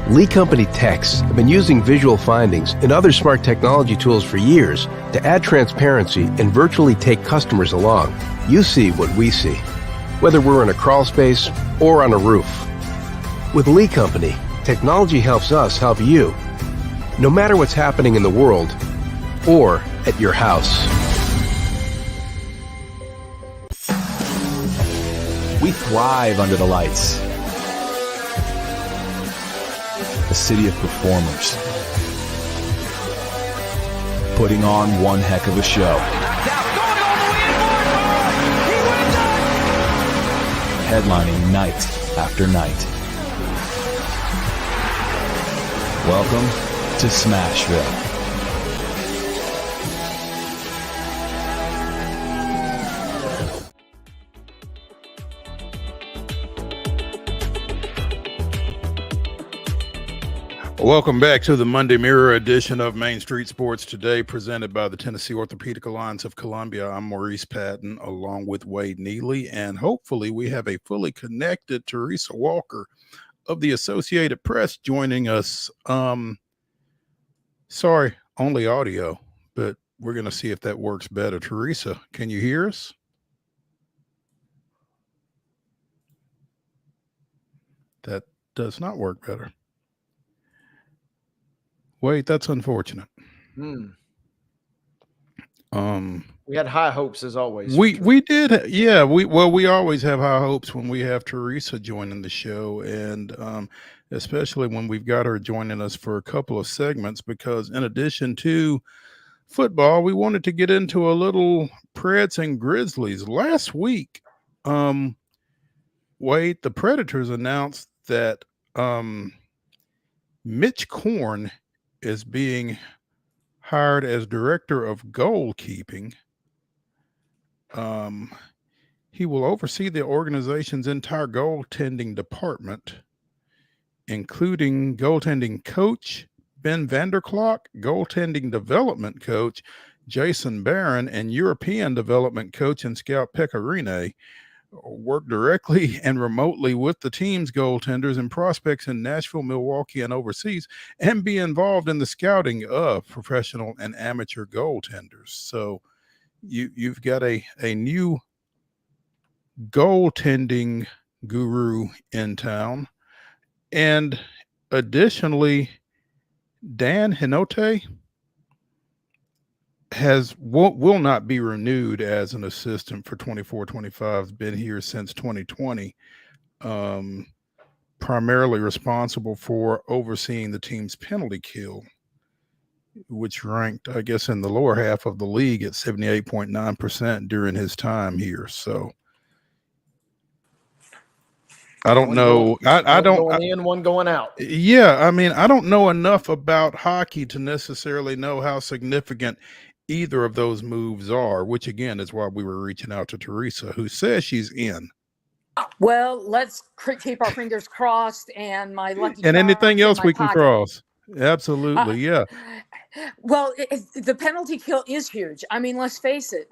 Lee Company techs have been using visual findings and other smart technology tools for years to add transparency and virtually take customers along. You see what we see, whether we're in a crawl space or on a roof. With Lee Company, technology helps us help you, no matter what's happening in the world or at your house. We thrive under the lights. A city of performers, putting on one heck of a show. Headlining night after night. Welcome to Smashville. Welcome back to the Monday Mirror edition of Main Street Sports Today, presented by the Tennessee Orthopedic Alliance of Columbia. I'm Maurice Patton, along with Wade Neely, and hopefully we have a fully connected TERESA Walker of the Associated Press joining us. Sorry, only audio, but we're going to see if that works better. TERESA, can you hear us? That does not work better. Wait, that's unfortunate. We had high hopes as always. We did, yeah. We always have high hopes when we have TERESA joining the show, and especially when we've got her joining us for a couple of segments, because in addition to football, we wanted to get into a little Preds and Grizzlies. Last week, Wade, the Predators announced that Mitch Korn is being hired as director of goalkeeping. He will oversee the organization's entire goaltending department, including goaltending coach Ben Vanderklok, goaltending development coach Jason Barron, and European development coach and scout Pekka Rinne. Work directly and remotely with the team's goaltenders and prospects in Nashville, Milwaukee, and overseas, and be involved in the scouting of professional and amateur goaltenders. So you've got a new goaltending guru in town. And additionally, Dan Hinote will not be renewed as an assistant for 24-25. Has been here since 2020, primarily responsible for overseeing the team's penalty kill, which ranked, I guess, in the lower half of the league at 78.9% during his time here. So I don't know. I don't. One going in, one going out. Yeah, I mean, I don't know enough about hockey to necessarily know how significant either of those moves are, which again is why we were reaching out to TERESA, who says she's in. Well, let's keep our fingers crossed and my lucky and anything else we pocket. can cross. Absolutely, yeah. Well, the penalty kill is huge. I mean, let's face it.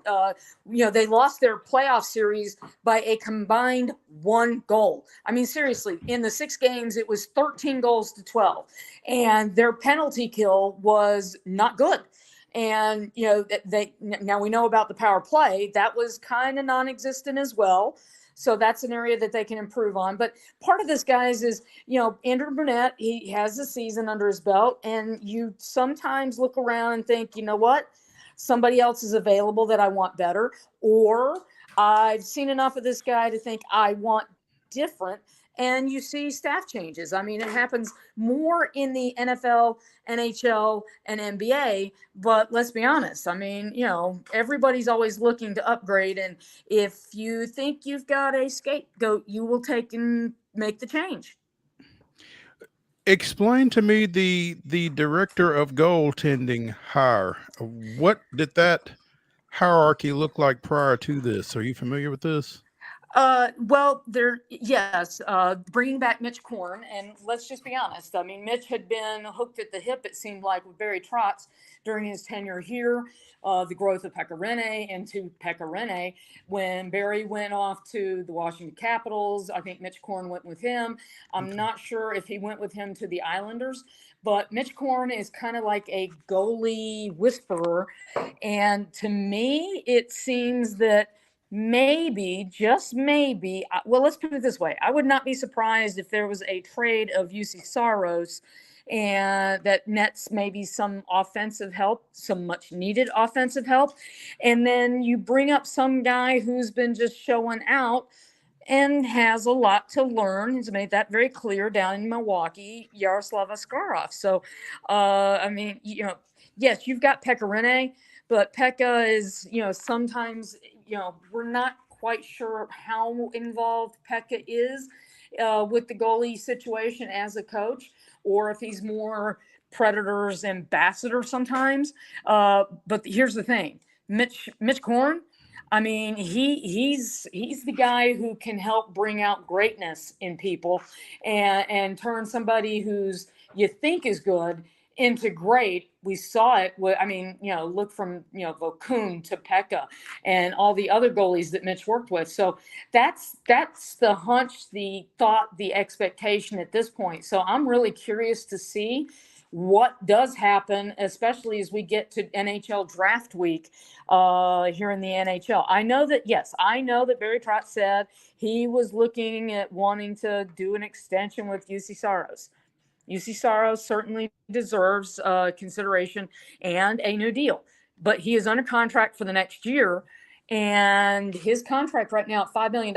They lost their playoff series by a combined 1 goal. I mean, seriously, in the 6 games, it was 13 goals to 12, and their penalty kill was not good. And, now we know about the power play. That was kind of non-existent as well. So that's an area that they can improve on. But part of this, guys, is, Andrew Burnett, he has a season under his belt. And you sometimes look around and think, you know what? Somebody else is available that I want better. Or I've seen enough of this guy to think I want different. And you see staff changes. I mean, it happens more in the NFL, NHL, and NBA. But let's be honest. I mean, everybody's always looking to upgrade. And if you think you've got a scapegoat, you will take and make the change. Explain to me the director of goaltending hire. What did that hierarchy look like prior to this? Are you familiar with this? Well, yes, bringing back Mitch Korn, and let's just be honest. I mean, Mitch had been hooked at the hip, it seemed like, with Barry Trotz during his tenure here. The growth of Pekka Rinne into Pekka Rinne. When Barry went off to the Washington Capitals, I think Mitch Korn went with him. I'm not sure if he went with him to the Islanders, but Mitch Korn is kind of like a goalie whisperer. And to me, it seems that maybe, just maybe, well, let's put it this way. I would not be surprised if there was a trade of UC Saros and that nets maybe some offensive help, some much needed offensive help. And then you bring up some guy who's been just showing out and has a lot to learn. He's made that very clear down in Milwaukee, Yaroslav Askarov. So, I mean, yes, you've got Pekka Rinne, but Pekka is, sometimes, we're not quite sure how involved Pekka is with the goalie situation as a coach, or if he's more Predators ambassador sometimes. But here's the thing, Mitch Korn, I mean, he's the guy who can help bring out greatness in people and turn somebody who's you think is good into great. We saw it. Look from, Vokoun to Pekka and all the other goalies that Mitch worked with. So that's the hunch, the thought, the expectation at this point. So I'm really curious to see what does happen, especially as we get to NHL draft week here in the NHL. I know that Barry Trotz said he was looking at wanting to do an extension with UC Saros. UC Saros certainly deserves consideration and a new deal, but he is under contract for the next year, and his contract right now at $5 million,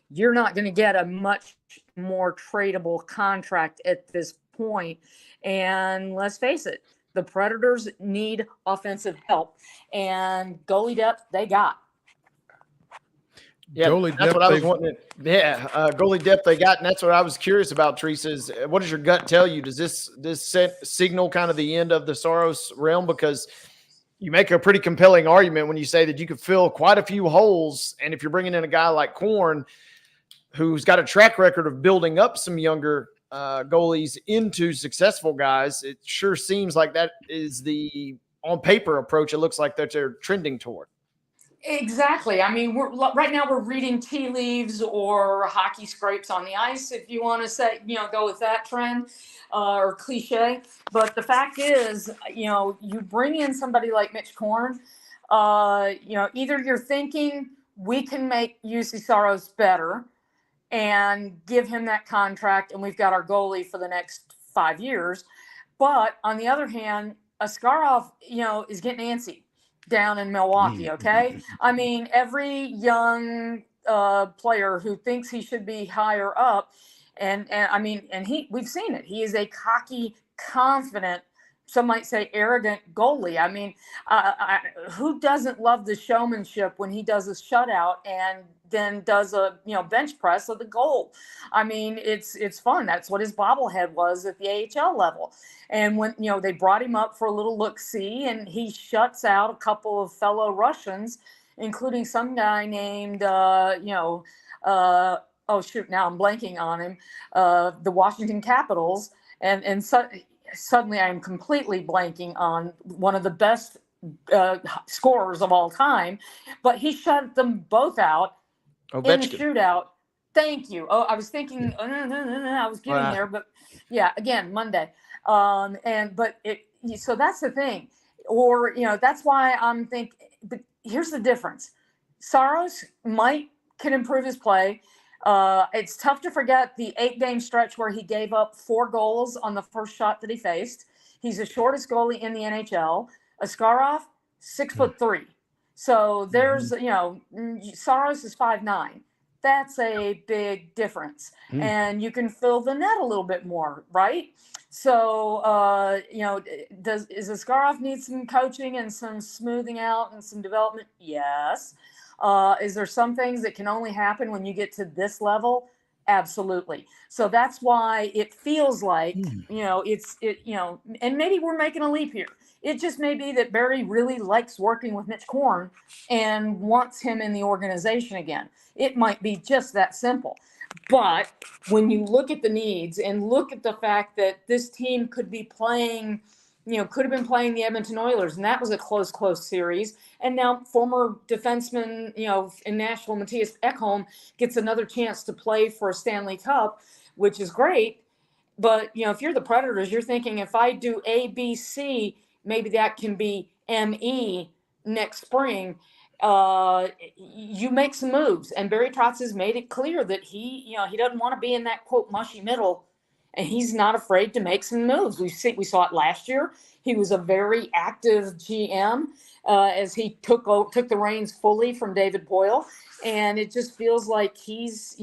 you're not going to get a much more tradable contract at this point. And let's face it, the Predators need offensive help, and goalie depth they got. Yeah, that's what I was wanting. Goalie depth they got, and that's what I was curious about. Teresa, is what does your gut tell you? Does this signal kind of the end of the Saros realm? Because you make a pretty compelling argument when you say that you could fill quite a few holes, and if you're bringing in a guy like Korn, who's got a track record of building up some younger goalies into successful guys, it sure seems like that is the on paper approach. It looks like that they're trending toward. Exactly. I mean, right now we're reading tea leaves or hockey scrapes on the ice, if you want to say, go with that trend or cliche. But the fact is, you bring in somebody like Mitch Korn, either you're thinking we can make UC Saros better and give him that contract, and we've got our goalie for the next 5 years. But on the other hand, Askarov, is getting antsy down in Milwaukee, okay? I mean, every young player who thinks he should be higher up, and we've seen it. He is a cocky, confident, some might say arrogant goalie. I mean, who doesn't love the showmanship when he does a shutout and then does a bench press of the goal? I mean, it's fun. That's what his bobblehead was at the AHL level. And when they brought him up for a little look-see, and he shuts out a couple of fellow Russians, including some guy named now I'm blanking on him, the Washington Capitals, and suddenly I'm completely blanking on one of the best scorers of all time, but he shut them both out in the shootout. Thank you. Oh, I was thinking, I was getting there, but yeah, again, Monday. So that's the thing, or, that's why I'm thinking, but here's the difference. Saros can improve his play. It's tough to forget the 8-game stretch where he gave up 4 goals on the first shot that he faced. He's the shortest goalie in the NHL. Askarov, 6'3". So there's, Saros is 5'9". That's a big difference. And you can fill the net a little bit more, right? So, does Askarov need some coaching and some smoothing out and some development? Yes. Is there some things that can only happen when you get to this level? Absolutely. So that's why it feels like, and maybe we're making a leap here. It just may be that Barry really likes working with Mitch Korn and wants him in the organization again. It might be just that simple. But when you look at the needs and look at the fact that this team could be playing, could have been playing the Edmonton Oilers, and that was a close series. And now former defenseman, in Nashville, Matthias Ekholm gets another chance to play for a Stanley Cup, which is great. But, if you're the Predators, you're thinking if I do A, B, C, maybe that can be ME next spring. You make some moves, and Barry Trotz has made it clear that he doesn't want to be in that quote mushy middle, and he's not afraid to make some moves. We saw it last year. He was a very active GM as he took the reins fully from David Boyle, and it just feels like he's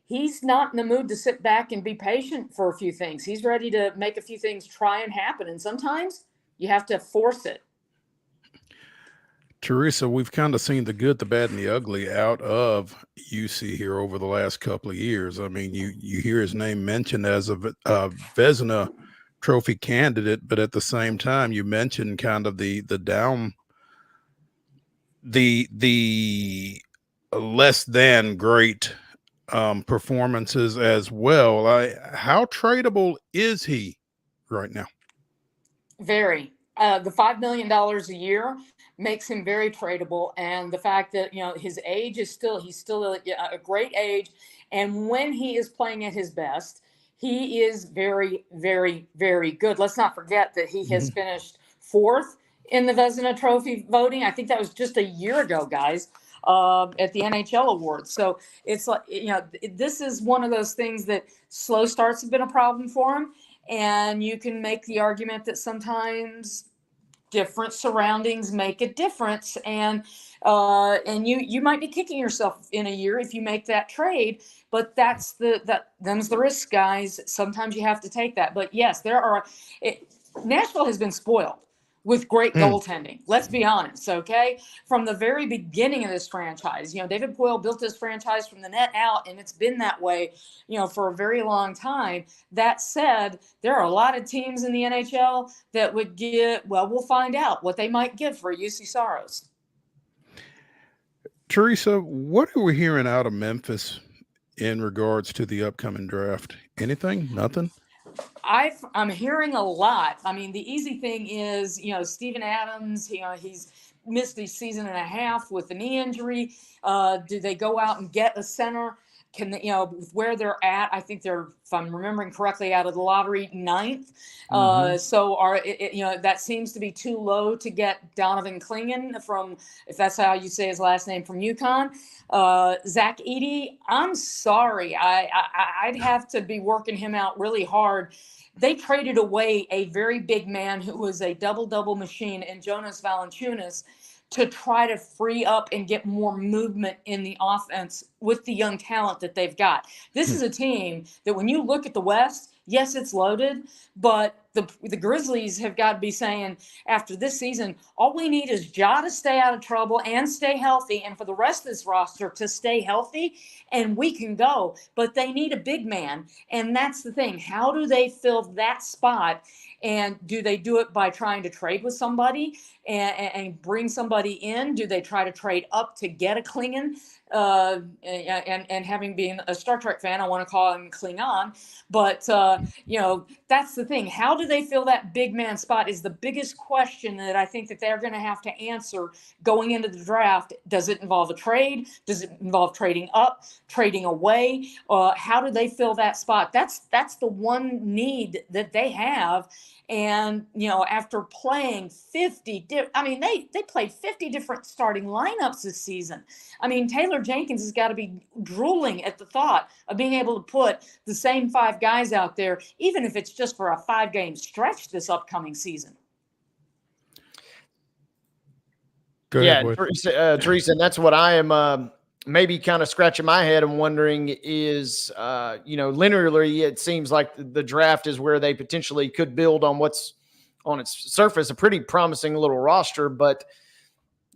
he's not in the mood to sit back and be patient for a few things. He's ready to make a few things try and happen, and sometimes you have to force it. Teresa, we've kind of seen the good, the bad, and the ugly out of UC here over the last couple of years. I mean, you hear his name mentioned as a Vezina Trophy candidate, but at the same time, you mentioned kind of the less than great performances as well. How tradable is he right now? Very. The $5 million a year makes him very tradable, and the fact that his age is he's still a great age, and when he is playing at his best, he is very, very, very good. Let's not forget that he has finished 4th in the Vezina Trophy voting. I think that was just a year ago, guys, at the NHL Awards. So it's like this is one of those things that slow starts have been a problem for him, and you can make the argument that sometimes different surroundings make a difference, and you might be kicking yourself in a year if you make that trade, but them's the risk, guys. Sometimes you have to take that. But yes, Nashville has been spoiled with great goaltending. Let's be honest, okay? From the very beginning of this franchise, David Boyle built this franchise from the net out, and it's been that way, for a very long time. That said, there are a lot of teams in the NHL that would we'll find out what they might give for UC Saros. Teresa, what are we hearing out of Memphis in regards to the upcoming draft? Anything? Nothing? I'm hearing a lot. I mean, the easy thing is, Steven Adams, he's missed a season and a half with a knee injury. Do they go out and get a center? Can they, with where they're at, I think they're, if I'm remembering correctly, out of the lottery 9th. So that seems to be too low to get Donovan Klingen from, if that's how you say his last name, from UConn. Zach Edey, I'm sorry. I'd have to be working him out really hard. They traded away a very big man who was a double-double machine in Jonas Valanciunas to try to free up and get more movement in the offense with the young talent that they've got. This is a team that when you look at the West, yes, it's loaded, but the Grizzlies have got to be saying after this season, all we need is Ja to stay out of trouble and stay healthy, and for the rest of this roster to stay healthy, and we can go. But they need a big man, and that's the thing. How do they fill that spot? And do they do it by trying to trade with somebody and bring somebody in? Do they try to trade up to get a Klingon? And having been a Star Trek fan, I want to call him Klingon. But, that's the thing. How do they fill that big man spot is the biggest question that I think that they're going to have to answer going into the draft. Does it involve a trade? Does it involve trading up, trading away? How do they fill that spot? That's the one need that they have. And, after playing 50, they played 50 different starting lineups this season. I mean, Taylor Jenkins has got to be drooling at the thought of being able to put the same 5 guys out there, even if it's just for a 5-game stretch this upcoming season. Go ahead, Teresa, and that's what I am maybe kind of scratching my head and wondering is, linearly, it seems like the draft is where they potentially could build on what's on its surface, a pretty promising little roster, but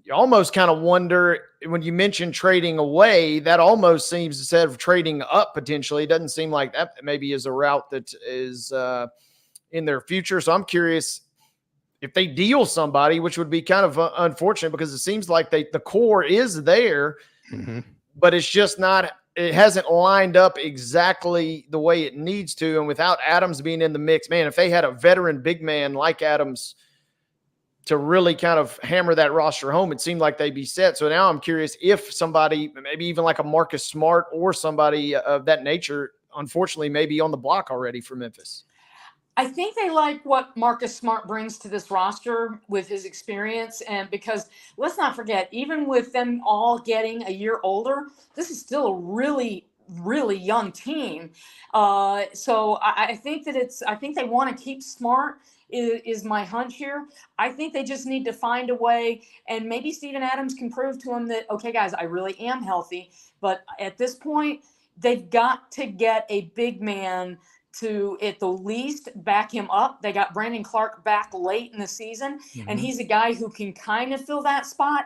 you almost kind of wonder when you mention trading away, that almost seems, instead of trading up potentially, it doesn't seem like that maybe is a route that is in their future. So I'm curious, if they deal somebody, which would be kind of unfortunate because it seems like the core is there, but it's just not. It hasn't lined up exactly the way it needs to. And without Adams being in the mix, man, if they had a veteran big man like Adams to really kind of hammer that roster home, it seemed like they'd be set. So now I'm curious if somebody, maybe even like a Marcus Smart or somebody of that nature, unfortunately, may be on the block already for Memphis. I think they like what Marcus Smart brings to this roster with his experience. And because let's not forget, even with them all getting a year older, this is still a really, really young team. So I think I think they want to keep Smart is my hunch here. I think they just need to find a way, and maybe Steven Adams can prove to them that, okay, guys, I really am healthy. But at this point, they've got to get a big man to at the least back him up. They got Brandon Clark back late in the season, and he's a guy who can kind of fill that spot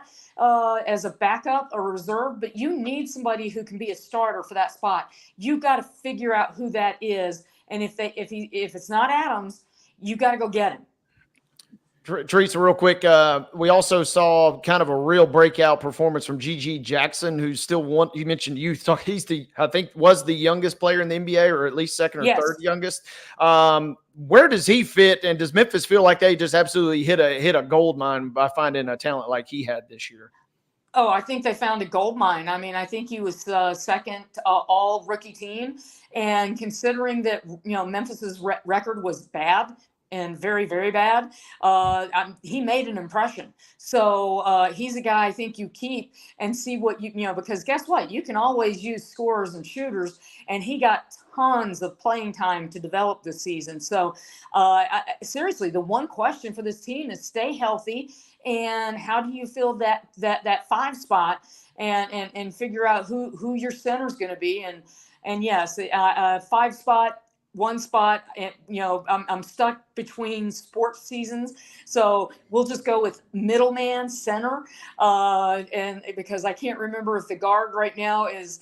as a backup or reserve, but you need somebody who can be a starter for that spot. You got to figure out who that is, and if it's not Adams, you got to go get him. Teresa, real quick, we also saw kind of a real breakout performance from G.G. Jackson, who's still one. You mentioned youth. He's I think was the youngest player in the NBA, or at least second or third youngest. Where does he fit? And does Memphis feel like they just absolutely hit a gold mine by finding a talent like he had this year? Oh, I think they found a gold mine. I mean, I think he was second all rookie team. And considering that, Memphis's record was bad, and very, very bad, he made an impression. So he's a guy I think you keep and see what because guess what? You can always use scorers and shooters, and he got tons of playing time to develop this season. So seriously, the one question for this team is stay healthy, and how do you fill that 5 spot and figure out who your center is going to be. And yes, 5 spot, 1 spot, and I'm stuck between sports seasons, so we'll just go with middleman center, and because I can't remember if the guard right now is.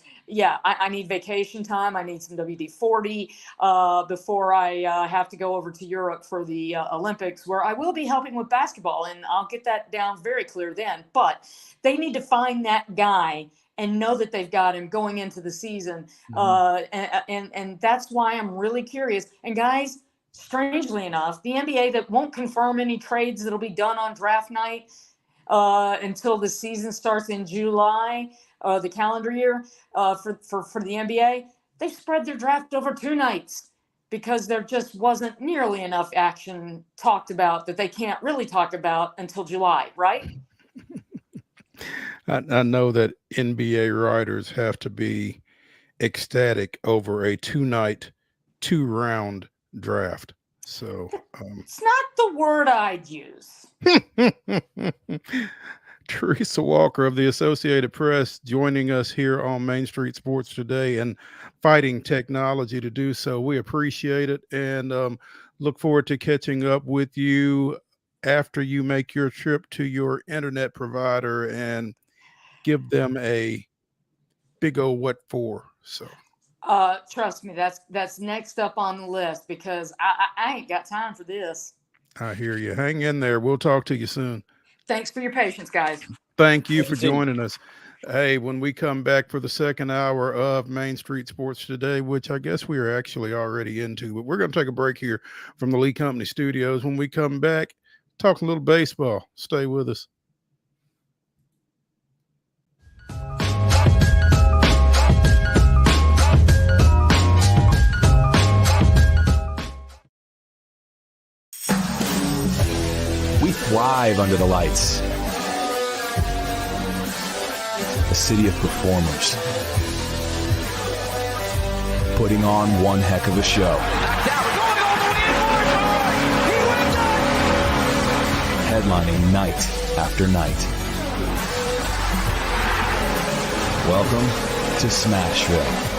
I need vacation time. I need some WD-40 before I have to go over to Europe for the Olympics, where I will be helping with basketball, and I'll get that down very clear then. But they need to find that guy and know that they've got him going into the season. And that's why I'm really curious. And guys, strangely enough, the NBA that won't confirm any trades that'll be done on draft night until the season starts in July, the calendar year for the NBA, they've spread their draft over 2 nights because there just wasn't nearly enough action talked about that they can't really talk about until July, right? I know that NBA writers have to be ecstatic over a 2-night, 2-round draft. So it's not the word I'd use. Teresa Walker of the Associated Press joining us here on Main Street Sports today and fighting technology to do so. We appreciate it and look forward to catching up with you after you make your trip to your internet provider and give them a big old what for. So trust me, that's next up on the list because I ain't got time for this. I hear you. Hang in there. We'll talk to you soon. Thanks for your patience, guys. Thank you for joining us. Hey, when we come back for the second hour of Main Street Sports today, which I guess we are actually already into, but we're going to take a break here from the Lee Company Studios. When we come back, talk a little baseball. Stay with us. We thrive under the lights. A city of performers. Putting on one heck of a show. Headlining night after night. Welcome to Smashville.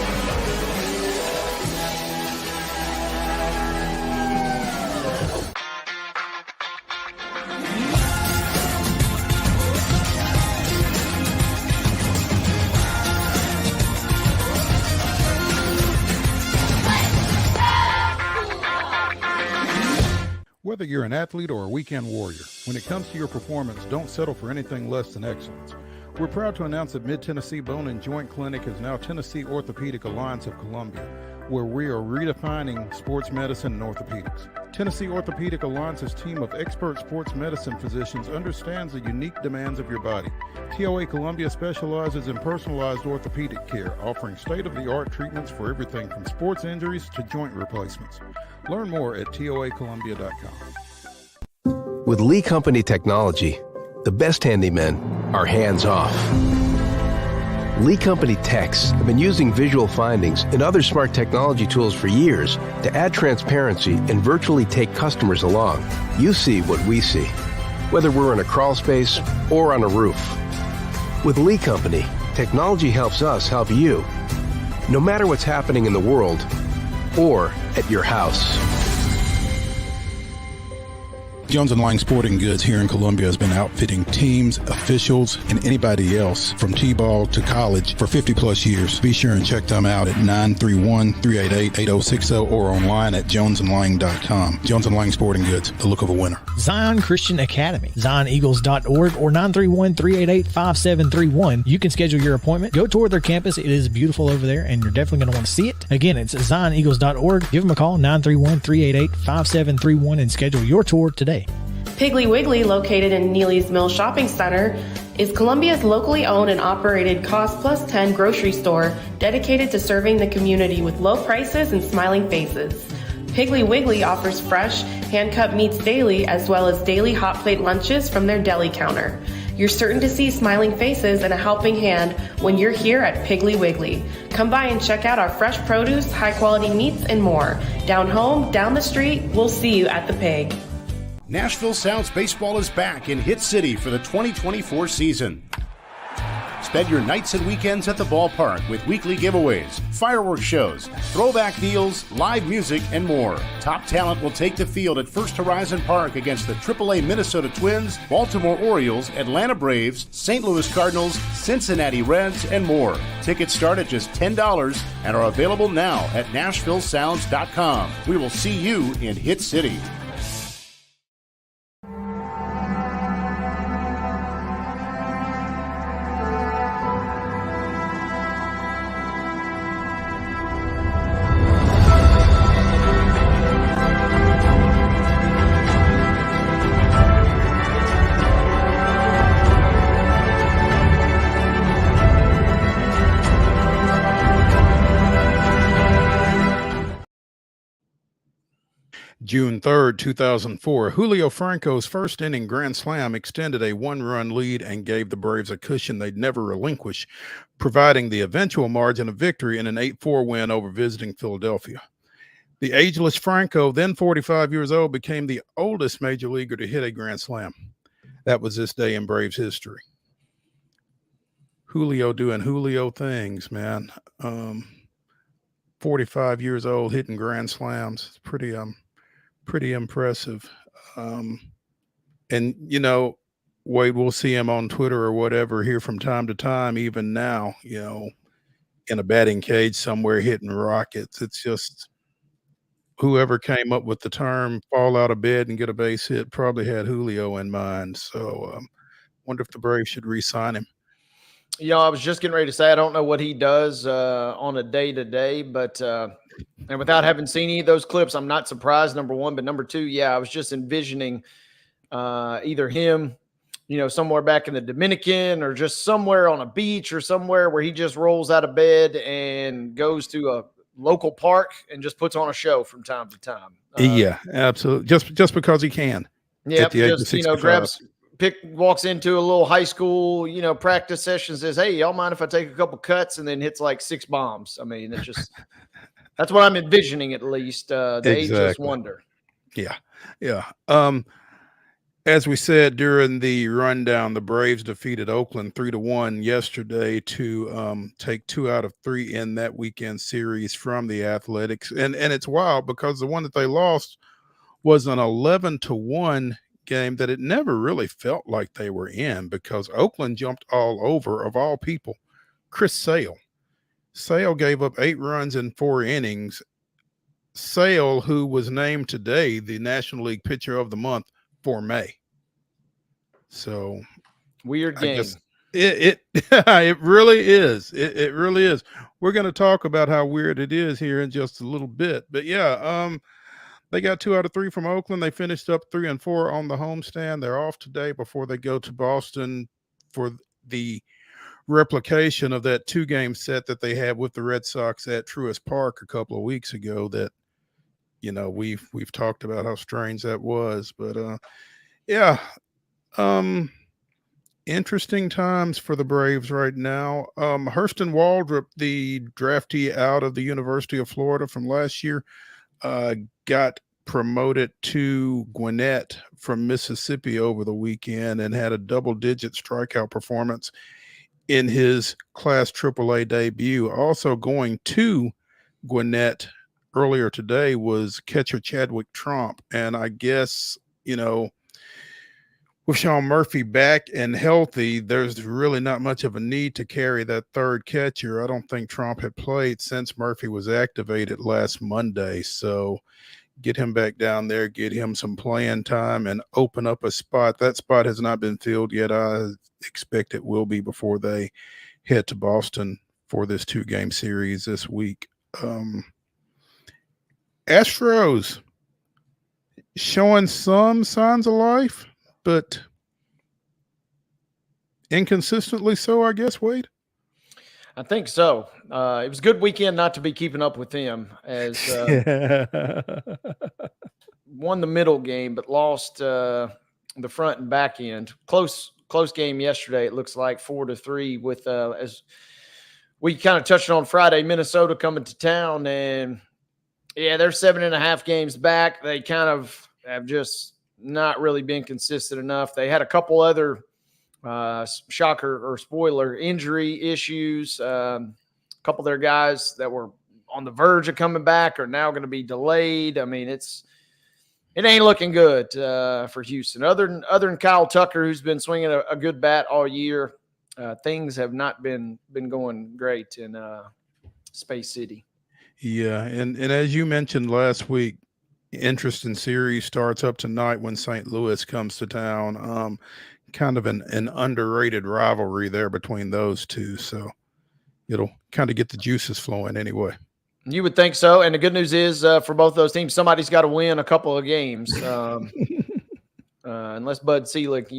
Whether you're an athlete or a weekend warrior, when it comes to your performance, don't settle for anything less than excellence. We're proud to announce that Mid-Tennessee Bone and Joint Clinic is now Tennessee Orthopedic Alliance of Columbia, where we are redefining sports medicine and orthopedics. Tennessee Orthopedic Alliance's team of expert sports medicine physicians understands the unique demands of your body. TOA Columbia specializes in personalized orthopedic care, offering state-of-the-art treatments for everything from sports injuries to joint replacements. Learn more at toacolumbia.com. With Lee Company technology, the best handymen are hands-off. Lee Company techs have been using visual findings and other smart technology tools for years to add transparency and virtually take customers along. You see what we see, whether we're in a crawl space or on a roof. With Lee Company, technology helps us help you, no matter what's happening in the world or at your house. Jones & Lang Sporting Goods here in Columbia has been outfitting teams, officials, and anybody else from T-ball to college for 50 plus years. Be sure and check them out at 931-388-8060 or online at jonesandlang.com. Jones & Lang Sporting Goods, the look of a winner. Zion Christian Academy, zioneagles.org or 931-388-5731. You can schedule your appointment. Go tour their campus. It is beautiful over there, and you're definitely going to want to see it. Again, it's zioneagles.org. Give them a call, 931-388-5731, and schedule your tour today. Piggly Wiggly, located in Neely's Mill Shopping Center, is Columbia's locally owned and operated Cost Plus 10 grocery store dedicated to serving the community with low prices and smiling faces. Piggly Wiggly offers fresh, hand-cut meats daily as well as daily hot plate lunches from their deli counter. You're certain to see smiling faces and a helping hand when you're here at Piggly Wiggly. Come by and check out our fresh produce, high-quality meats, and more. Down home, down the street, we'll see you at the Pig. Nashville Sounds Baseball is back in Hit City for the 2024 season. Spend your nights and weekends at the ballpark with weekly giveaways, fireworks shows, throwback deals, live music, and more. Top talent will take the field at First Horizon Park against the AAA Minnesota Twins, Baltimore Orioles, Atlanta Braves, St. Louis Cardinals, Cincinnati Reds, and more. Tickets start at just $10 and are available now at NashvilleSounds.com. We will see you in Hit City. June 3rd, 2004, Julio Franco's first inning grand slam extended a one-run lead and gave the Braves a cushion they'd never relinquish, providing the eventual margin of victory in an 8-4 win over visiting Philadelphia. The ageless Franco, then 45 years old, became the oldest major leaguer to hit a grand slam. That was this day in Braves history. Julio doing Julio things, man. 45 years old, hitting grand slams. It's pretty impressive. And, you know, Wade, we'll see him on Twitter or whatever here from time to time, even now, you know, in a batting cage somewhere hitting rockets. It's just whoever came up with the term fall out of bed and get a base hit probably had Julio in mind. So wonder if the Braves should re-sign him. You know, I was just getting ready to say, I don't know what he does on a day-to-day, but and without having seen any of those clips, I'm not surprised, number one. But number two, yeah, I was just envisioning either him, you know, somewhere back in the Dominican or just somewhere on a beach or somewhere where he just rolls out of bed and goes to a local park and just puts on a show from time to time. Yeah, absolutely. Just because he can. Yeah, just, you know, walks into a little high school, you know, practice session and says, "Hey, y'all mind if I take a couple cuts?" and then hits like 6 bombs. I mean, it's just that's what I'm envisioning, at least. The ageless wonder. Yeah. As we said during the rundown, the Braves defeated Oakland 3-1 yesterday to take 2 out of 3 in that weekend series from the Athletics. And it's wild because the one that they lost was an 11-1 game that it never really felt like they were in, because Oakland jumped all over, of all people, Chris Sale. Sale gave up 8 runs in 4 innings Sale, who was named today the National League Pitcher of the Month for May. So weird I game. guess it it really is. It really is. We're going to talk about how weird it is here in just a little bit. But yeah, they got 2 out of 3 from Oakland. They finished up 3-4 on the homestand. They're off today before they go to Boston for the replication of that 2-game set that they had with the Red Sox at Truist Park a couple of weeks ago. That we've talked about how strange that was. But yeah, interesting times for the Braves right now. Hurston Waldrop, the draftee out of the University of Florida from last year, got promoted to Gwinnett from Mississippi over the weekend and had a double-digit strikeout performance in his Class AAA debut. Also going to Gwinnett earlier today was catcher Chadwick Tromp. And I guess, with Sean Murphy back and healthy, there's really not much of a need to carry that third catcher. I don't think Tromp had played since Murphy was activated last Monday. So get him back down there, get him some playing time, and open up a spot. That spot has not been filled yet. I expect it will be before they head to Boston for this 2-game series this week. Astros showing some signs of life, but inconsistently so, I guess, Wade? I think so. It was a good weekend not to be keeping up with them, as won the middle game but lost the front and back end. Close game yesterday, it looks like 4-3 with as we kind of touched on Friday, Minnesota coming to town, and yeah, they're 7.5 games back. They kind of have just not really been consistent enough. They had a couple other shocker or spoiler injury issues. A couple of their guys that were on the verge of coming back are now going to be delayed. I mean, it ain't looking good for Houston. Other than Kyle Tucker, who's been swinging a good bat all year, things have not been going great in Space City. Yeah, and as you mentioned last week, interesting series starts up tonight when St. Louis comes to town. Kind of an underrated rivalry there between those two, so it'll kind of get the juices flowing anyway. You would think so, and the good news is for both those teams, somebody's got to win a couple of games, unless Bud Selig,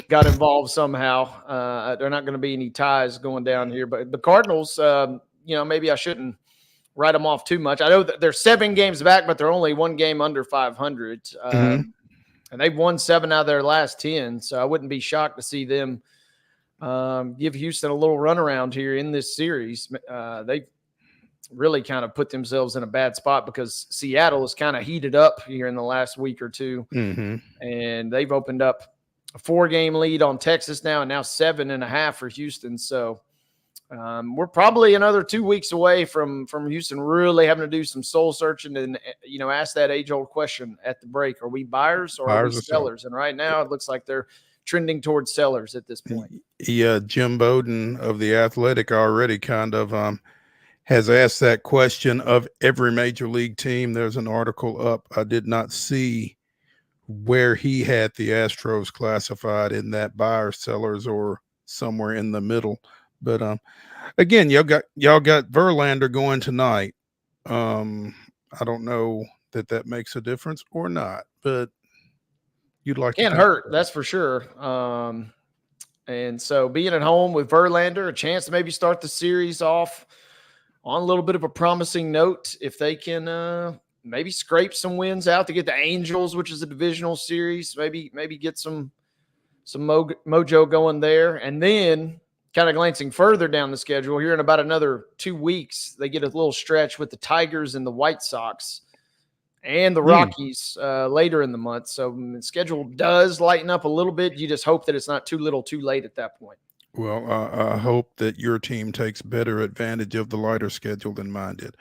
got involved somehow. There are not going to be any ties going down here, but the Cardinals, maybe I shouldn't write them off too much. I know that they're 7 games back, but they're only 1 game under 500. And they've won 7 out of their last 10. So I wouldn't be shocked to see them give Houston a little runaround here in this series. They really kind of put themselves in a bad spot because Seattle has kind of heated up here in the last week or two. And they've opened up a 4-game lead on Texas now, and now 7.5 for Houston. So we're probably another 2 weeks away from Houston really having to do some soul searching and, ask that age-old question at the break. Are we buyers or are we sellers? And right now it looks like they're trending towards sellers at this point. Yeah, Jim Bowden of The Athletic already kind of has asked that question of every major league team. There's an article up. I did not see where he had the Astros classified in that buyers, sellers, or somewhere in the middle. But again, y'all got Verlander going tonight. I don't know that makes a difference or not, but you'd like can't hurt, that's for sure. And so being at home with Verlander, a chance to maybe start the series off on a little bit of a promising note if they can maybe scrape some wins out to get the Angels, which is a divisional series, maybe get some mojo going there, and then. Kind of glancing further down the schedule, here in about another 2 weeks, they get a little stretch with the Tigers and the White Sox and the Rockies later in the month. So the schedule does lighten up a little bit. You just hope that it's not too little too late at that point. Well, I hope that your team takes better advantage of the lighter schedule than mine did.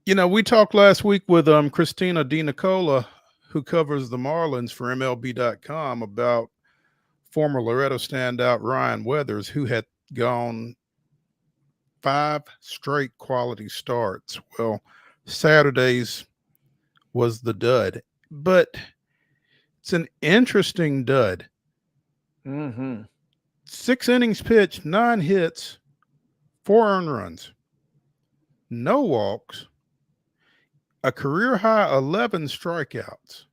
We talked last week with Christina DiNicola, who covers the Marlins for MLB.com, about former Loretto standout Ryan Weathers, who had gone 5 straight quality starts. Well, Saturday's was the dud, but it's an interesting dud. Mm-hmm. 6 innings pitched, 9 hits, 4 earned runs, no walks, a career high 11 strikeouts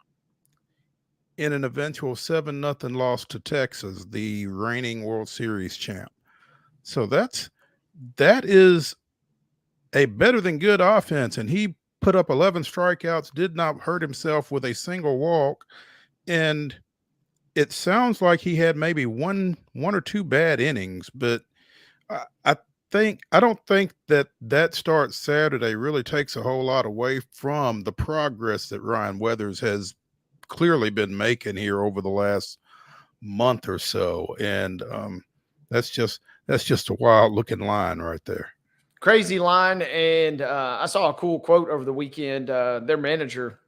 in an eventual 7-0 loss to Texas, the reigning World Series champ. So that is a better than good offense, and he put up 11 strikeouts, did not hurt himself with a single walk, and it sounds like he had maybe one or two bad innings, but I don't think that start Saturday really takes a whole lot away from the progress that Ryan Weathers has clearly been making here over the last month or so, and that's just a wild looking line right there. Crazy line, and I saw a cool quote over the weekend. Their manager,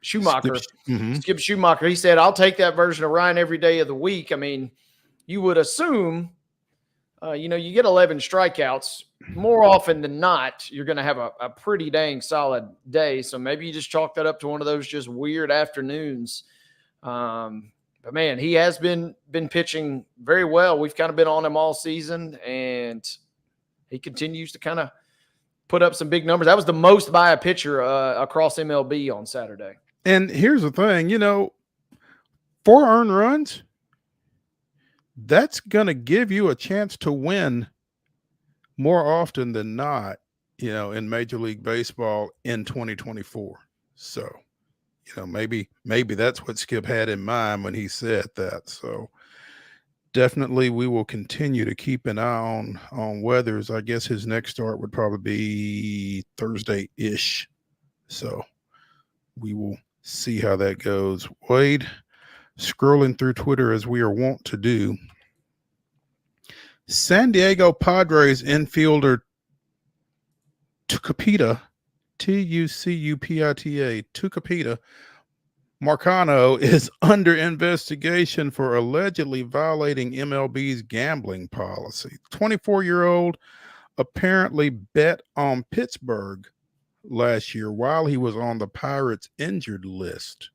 Schumacher, Skip Schumacher, he said, "I'll take that version of Ryan every day of the week." I mean, you would assume, you get 11 strikeouts. More often than not, you're going to have a pretty dang solid day. So maybe you just chalk that up to one of those just weird afternoons. But man, he has been pitching very well. We've kind of been on him all season, and he continues to kind of put up some big numbers. That was the most by a pitcher across MLB on Saturday. And here's the thing, 4 earned runs, that's going to give you a chance to win more often than not, in Major League Baseball in 2024. So, maybe that's what Skip had in mind when he said that. So definitely we will continue to keep an eye on Weathers. I guess his next start would probably be Thursday-ish. So we will see how that goes. Wade, scrolling through Twitter as we are wont to do. San Diego Padres infielder Tucupita, Tucupita, Tucupita Marcano is under investigation for allegedly violating MLB's gambling policy. 24-year-old apparently bet on Pittsburgh last year while he was on the Pirates injured list.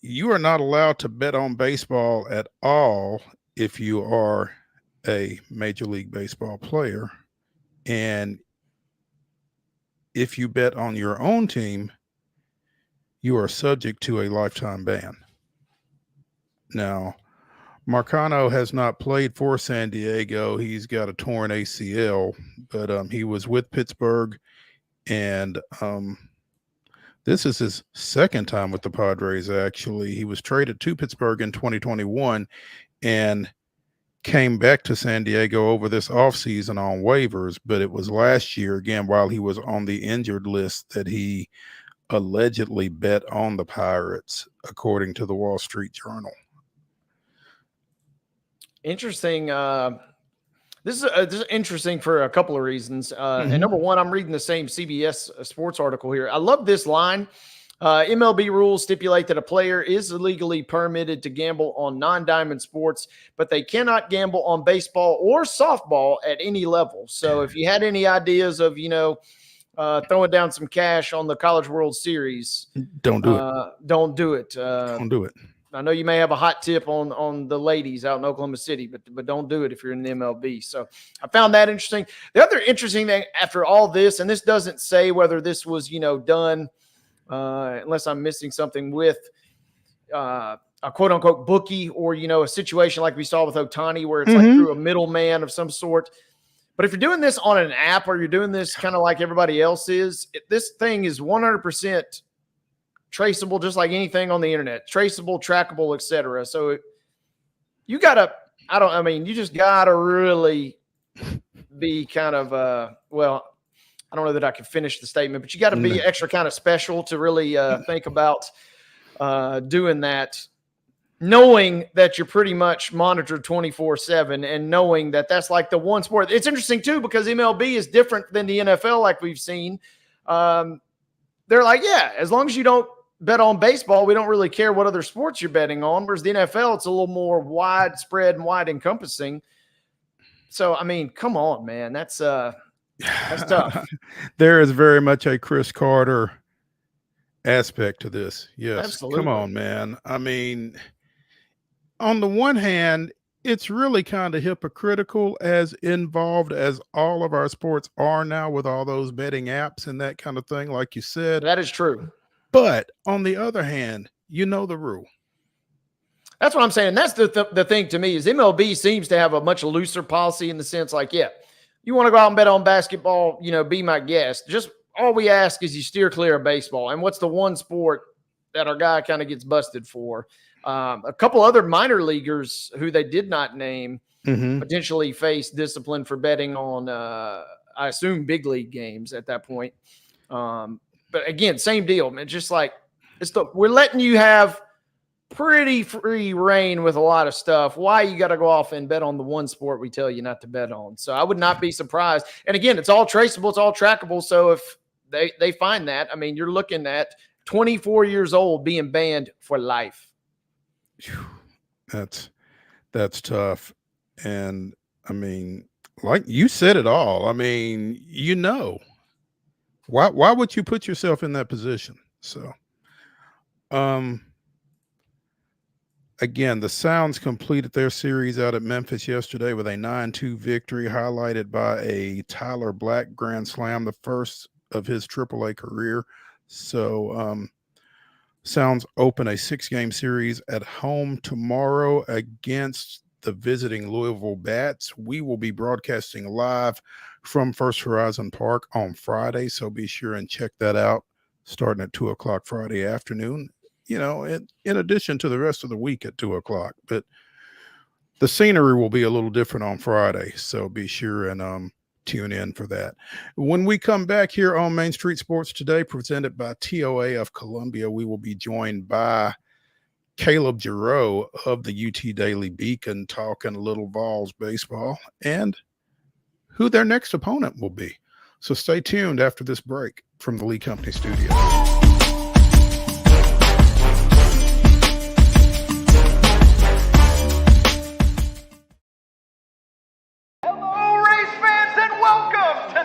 You are not allowed to bet on baseball at all if you are a Major League Baseball player. And if you bet on your own team, you are subject to a lifetime ban. Now, Marcano has not played for San Diego. He's got a torn ACL, but he was with Pittsburgh, and this is his second time with the Padres, actually. He was traded to Pittsburgh in 2021 and came back to San Diego over this offseason on waivers, but it was last year, again, while he was on the injured list, that he allegedly bet on the Pirates, according to the Wall Street Journal. Interesting. This is interesting for a couple of reasons. And number one, I'm reading the same CBS Sports article here. I love this line. MLB rules stipulate that a player is legally permitted to gamble on non-diamond sports, but they cannot gamble on baseball or softball at any level. So if you had any ideas of, throwing down some cash on the College World Series, don't do it. Don't do it. Don't do it. I know you may have a hot tip on the ladies out in Oklahoma City, but don't do it if you're in the MLB. So I found that interesting. The other interesting thing after all this, and this doesn't say whether this was, done, unless I'm missing something with a quote unquote bookie or, a situation like we saw with Ohtani where it's like through a middleman of some sort. But if you're doing this on an app or you're doing this kind of like everybody else is, this thing is 100% traceable, just like anything on the internet, traceable, trackable, etc. So you gotta, you just gotta really be kind of, I don't know that I can finish the statement, but you got to be extra kind of special to really think about doing that, knowing that you're pretty much monitored 24/7 and knowing that that's like the one sport. It's interesting too, because MLB is different than the NFL, like we've seen. They're like, yeah, as long as you don't bet on baseball, we don't really care what other sports you're betting on. Whereas the NFL, it's a little more widespread and wide encompassing. So, I mean, come on, man. That's tough. There is very much a Chris Carter aspect to this. Yes. Absolutely. Come on, man. I mean, on the one hand, it's really kind of hypocritical, as involved as all of our sports are now with all those betting apps and that kind of thing, like you said. That is true. But on the other hand, you know the rule. That's what I'm saying. That's the thing to me is MLB seems to have a much looser policy in the sense like, yeah, you want to go out and bet on basketball, be my guest. Just all we ask is you steer clear of baseball. And what's the one sport that our guy kind of gets busted for? A couple other minor leaguers who they did not name potentially face discipline for betting on, I assume, big league games at that point. But again, same deal, man. Just like we're letting you have pretty free reign with a lot of stuff. Why you got to go off and bet on the one sport we tell you not to bet on? So I would not be surprised. And again, it's all traceable, it's all trackable. So if they find that, I mean, you're looking at 24 years old being banned for life. That's tough. And I mean, like you said it all. I mean, why would you put yourself in that position? So, again, the Sounds completed their series out at Memphis yesterday with a 9-2 victory, highlighted by a Tyler Black grand slam, the first of his AAA career. So, Sounds open a 6-game series at home tomorrow against the visiting Louisville Bats. We will be broadcasting live from First Horizon Park on Friday, so be sure and check that out starting at 2 o'clock Friday afternoon. In addition to the rest of the week at 2 o'clock. But the scenery will be a little different on Friday, so be sure and tune in for that. When we come back here on Main Street Sports Today, presented by TOA of Columbia, we will be joined by Caleb JARREAU of the UT Daily Beacon, talking a little Vols baseball and who their next opponent will be. So stay tuned after this break from the Lee Company Studio.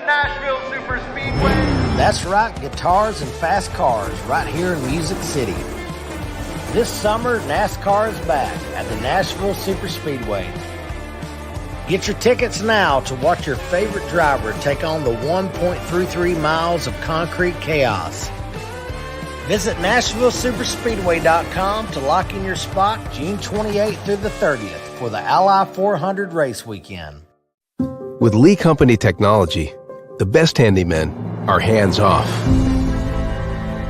Nashville Super Speedway. That's right, guitars and fast cars right here in Music City. This summer, NASCAR is back at the Nashville Super Speedway. Get your tickets now to watch your favorite driver take on the 1.33 miles of concrete chaos. Visit NashvilleSuperspeedway.com to lock in your spot June 28th through the 30th for the Ally 400 race weekend. With Lee Company technology, the best handymen are hands-off.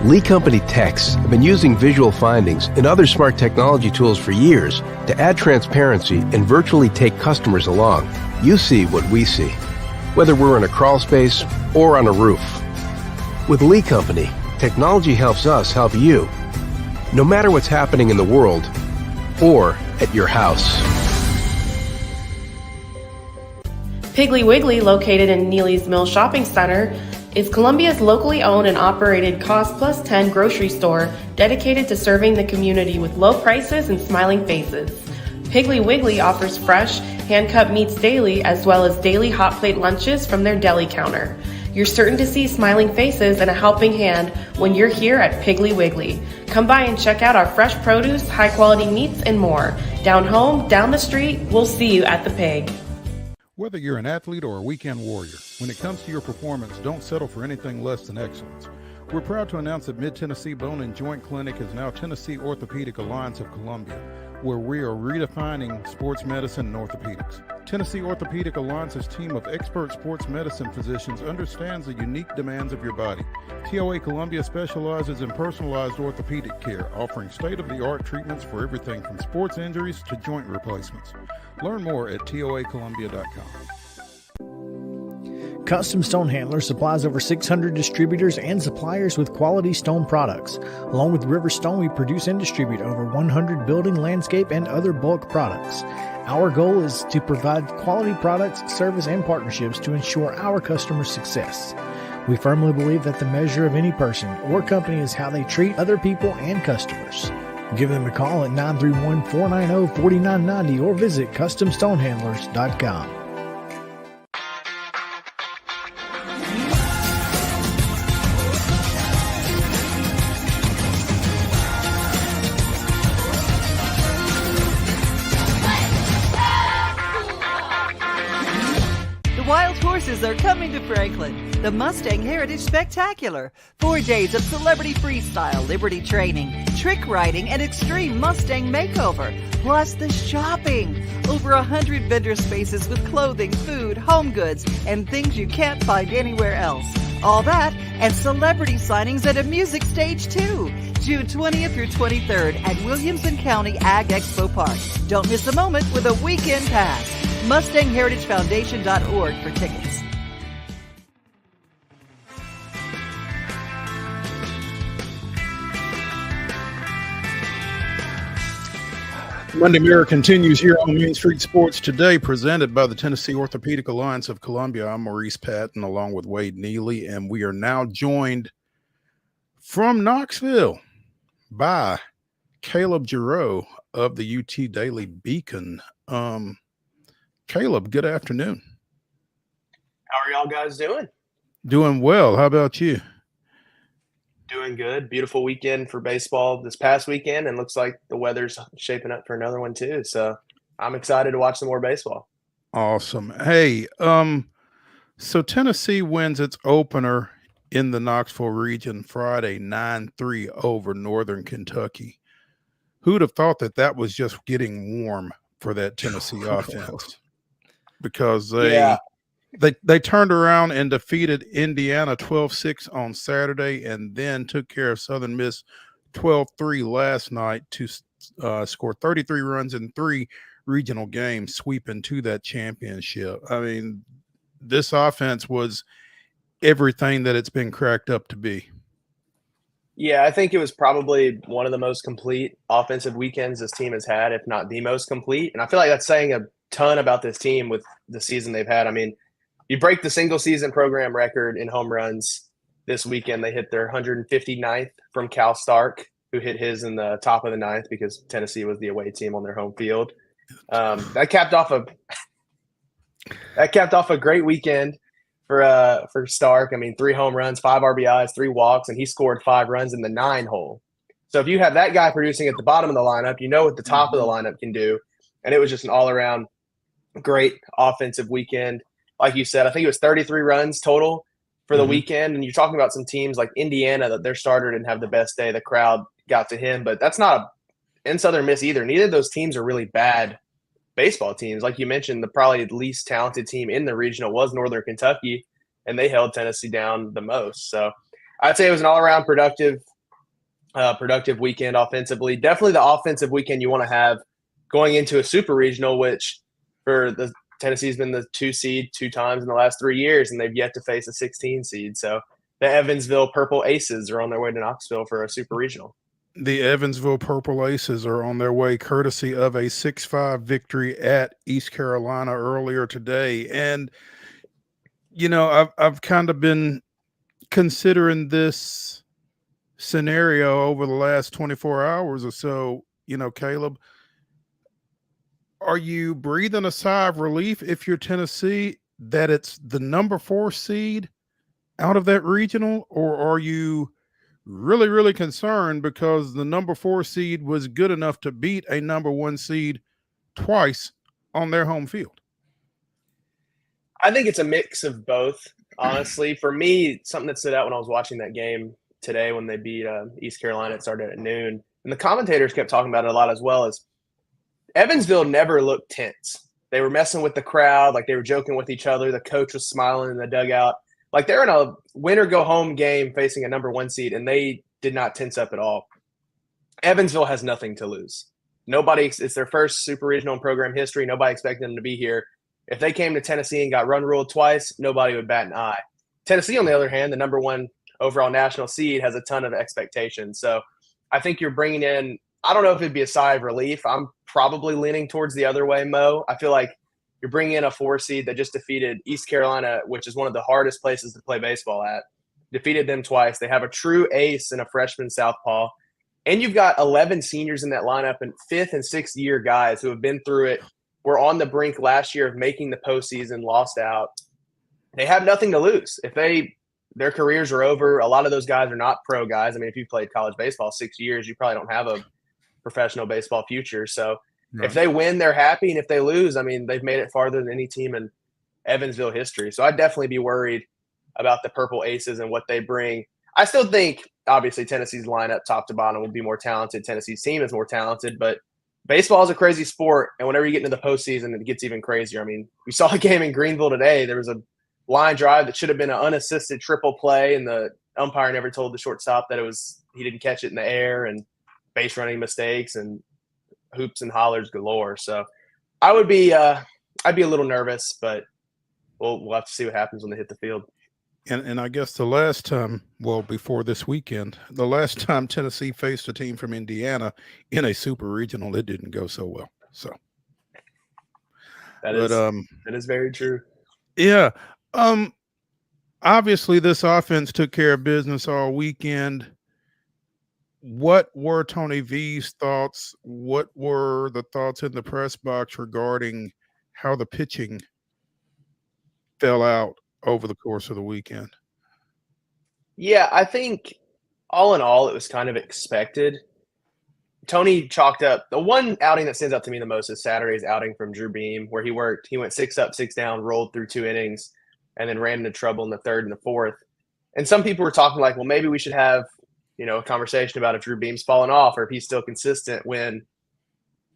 Lee Company techs have been using visual findings and other smart technology tools for years to add transparency and virtually take customers along. You see what we see, whether we're in a crawl space or on a roof. With Lee Company, technology helps us help you, no matter what's happening in the world or at your house. Piggly Wiggly, located in Neely's Mill Shopping Center, is Columbia's locally owned and operated Cost Plus 10 grocery store dedicated to serving the community with low prices and smiling faces. Piggly Wiggly offers fresh, hand-cut meats daily, as well as daily hot plate lunches from their deli counter. You're certain to see smiling faces and a helping hand when you're here at Piggly Wiggly. Come by and check out our fresh produce, high-quality meats, and more. Down home, down the street, we'll see you at the Pig. Whether you're an athlete or a weekend warrior, when it comes to your performance, don't settle for anything less than excellence. We're proud to announce that Mid-Tennessee Bone and Joint Clinic is now Tennessee Orthopedic Alliance of Columbia, where we are redefining sports medicine and orthopedics. Tennessee Orthopedic Alliance's team of expert sports medicine physicians understands the unique demands of your body. TOA Columbia specializes in personalized orthopedic care, offering state-of-the-art treatments for everything from sports injuries to joint replacements. Learn more at toacolumbia.com. Custom Stone Handler supplies over 600 distributors and suppliers with quality stone products. Along with River Stone, we produce and distribute over 100 building, landscape, and other bulk products. Our goal is to provide quality products, service, and partnerships to ensure our customers' success. We firmly believe that the measure of any person or company is how they treat other people and customers. Give them a call at 931-490-4990 or visit CustomStonehandlers.com. wild horses are coming to Franklin. The Mustang Heritage Spectacular. 4 days of celebrity freestyle, liberty training, trick riding, and extreme Mustang makeover. Plus the shopping. Over 100 vendor spaces with clothing, food, home goods, and things you can't find anywhere else. All that and celebrity signings at a music stage too. June 20th through 23rd at Williamson County Ag Expo Park. Don't miss a moment with a weekend pass. MustangHeritageFoundation.org for tickets. Monday Mirror continues here on Main Street Sports Today, presented by the Tennessee Orthopedic Alliance of Columbia. I'm Maurice Patton along with Wade Neely, and we are now joined from Knoxville by Caleb JARREAU of the UT Daily Beacon. Caleb, good afternoon. How are y'all guys doing? Doing well. How about you? Doing good. Beautiful weekend for baseball this past weekend, and looks like the weather's shaping up for another one too. So I'm excited to watch some more baseball. Awesome. Hey, so Tennessee wins its opener in the Knoxville region Friday 9-3 over Northern Kentucky. Who'd have thought that was just getting warm for that Tennessee offense? Because they turned around and defeated Indiana 12-6 on Saturday, and then took care of Southern Miss 12-3 last night to score 33 runs in 3 regional games, sweeping to that championship. I mean, this offense was everything that it's been cracked up to be. Yeah, I think it was probably one of the most complete offensive weekends this team has had, if not the most complete. And I feel like that's saying a ton about this team with the season they've had. I mean, you break the single season program record in home runs this weekend. They hit their 159th from Cal Stark, who hit his in the top of the 9th because Tennessee was the away team on their home field. That capped off a great weekend for Stark. I mean, 3 home runs, 5 RBIs, 3 walks, and he scored 5 runs in the 9 hole. So if you have that guy producing at the bottom of the lineup, you know what the top of the lineup can do. And it was just an all-around great offensive weekend. Like you said, I think it was 33 runs total for the weekend. And you're talking about some teams like Indiana that their starter didn't have the best day. The crowd got to him, but that's not in Southern Miss either. Neither of those teams are really bad baseball teams. Like you mentioned, the probably least talented team in the regional was Northern Kentucky, and they held Tennessee down the most. So I'd say it was an all-around productive weekend offensively. Definitely the offensive weekend you want to have going into a super regional, which for the Tennessee's been the 2 seed 2 times in the last 3 years, and they've yet to face a 16 seed. So the Evansville Purple Aces are on their way to Knoxville for a super regional. The Evansville Purple Aces are on their way courtesy of a 6-5 victory at East Carolina earlier today. And, you know, I've kind of been considering this scenario over the last 24 hours or so. You know, Caleb, are you breathing a sigh of relief if you're Tennessee that it's the number 4 seed out of that regional, or are you really, really concerned because the number 4 seed was good enough to beat a number 1 seed twice on their home field? I think it's a mix of both, honestly. For me, something that stood out when I was watching that game today when they beat East Carolina, it started at noon, and the commentators kept talking about it a lot as well, is Evansville never looked tense. They were messing with the crowd, like they were joking with each other. The coach was smiling in the dugout. Like they're in a win-or-go-home game facing a number 1 seed, and they did not tense up at all. Evansville has nothing to lose. It's their first super regional in program history. Nobody expected them to be here. If they came to Tennessee and got run ruled twice, nobody would bat an eye. Tennessee, on the other hand, the number 1 overall national seed, has a ton of expectations. So I think you're bringing in – I don't know if it'd be a sigh of relief. I'm probably leaning towards the other way, Mo. I feel like you're bringing in a 4 seed that just defeated East Carolina, which is one of the hardest places to play baseball at. Defeated them twice. They have a true ace and a freshman southpaw. And you've got 11 seniors in that lineup and 5th and 6th year guys who have been through it, were on the brink last year of making the postseason, lost out. They have nothing to lose. If their careers are over, a lot of those guys are not pro guys. I mean, if you've played college baseball 6 years, you probably don't have a professional baseball future. So if they win, they're happy. And if they lose, I mean, they've made it farther than any team in Evansville history. So I'd definitely be worried about the Purple Aces and what they bring. I still think, obviously, Tennessee's lineup top to bottom will be more talented. Tennessee's team is more talented, but baseball is a crazy sport, and whenever you get into the postseason, it gets even crazier. I mean, we saw a game in Greenville today. There was a line drive that should have been an unassisted triple play, and the umpire never told the shortstop that he didn't catch it in the air, and base running mistakes and hoops and hollers galore. So I'd be a little nervous, but we'll have to see what happens when they hit the field. And I guess the last time, well, before this weekend, the last time Tennessee faced a team from Indiana in a super regional, it didn't go so well. So that is very true. Yeah. Obviously this offense took care of business all weekend. What were Tony V's thoughts? What were the thoughts in the press box regarding how the pitching fell out over the course of the weekend? Yeah, I think all in all, it was kind of expected. Tony chalked up the one outing that stands out to me the most is Saturday's outing from Drew Beam, where he went 6 up, 6 down, rolled through 2 innings, and then ran into trouble in the 3rd and the 4th. And some people were talking like, well, maybe we should have, a conversation about if Drew Beam's fallen off or if he's still consistent, when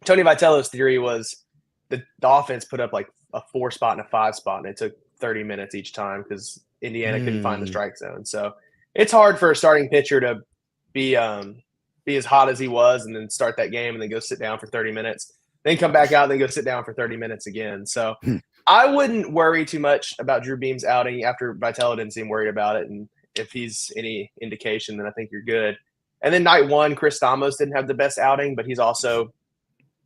Tony Vitello's theory was the offense put up like a 4 spot and a 5 spot, and it took 30 minutes each time because Indiana couldn't find the strike zone. So it's hard for a starting pitcher to be as hot as he was and then start that game and then go sit down for 30 minutes, then come back out and then go sit down for 30 minutes again. So I wouldn't worry too much about Drew Beam's outing after Vitello didn't seem worried about it. And if he's any indication, then I think you're good. And then night one, Chris Stamos didn't have the best outing, but he's also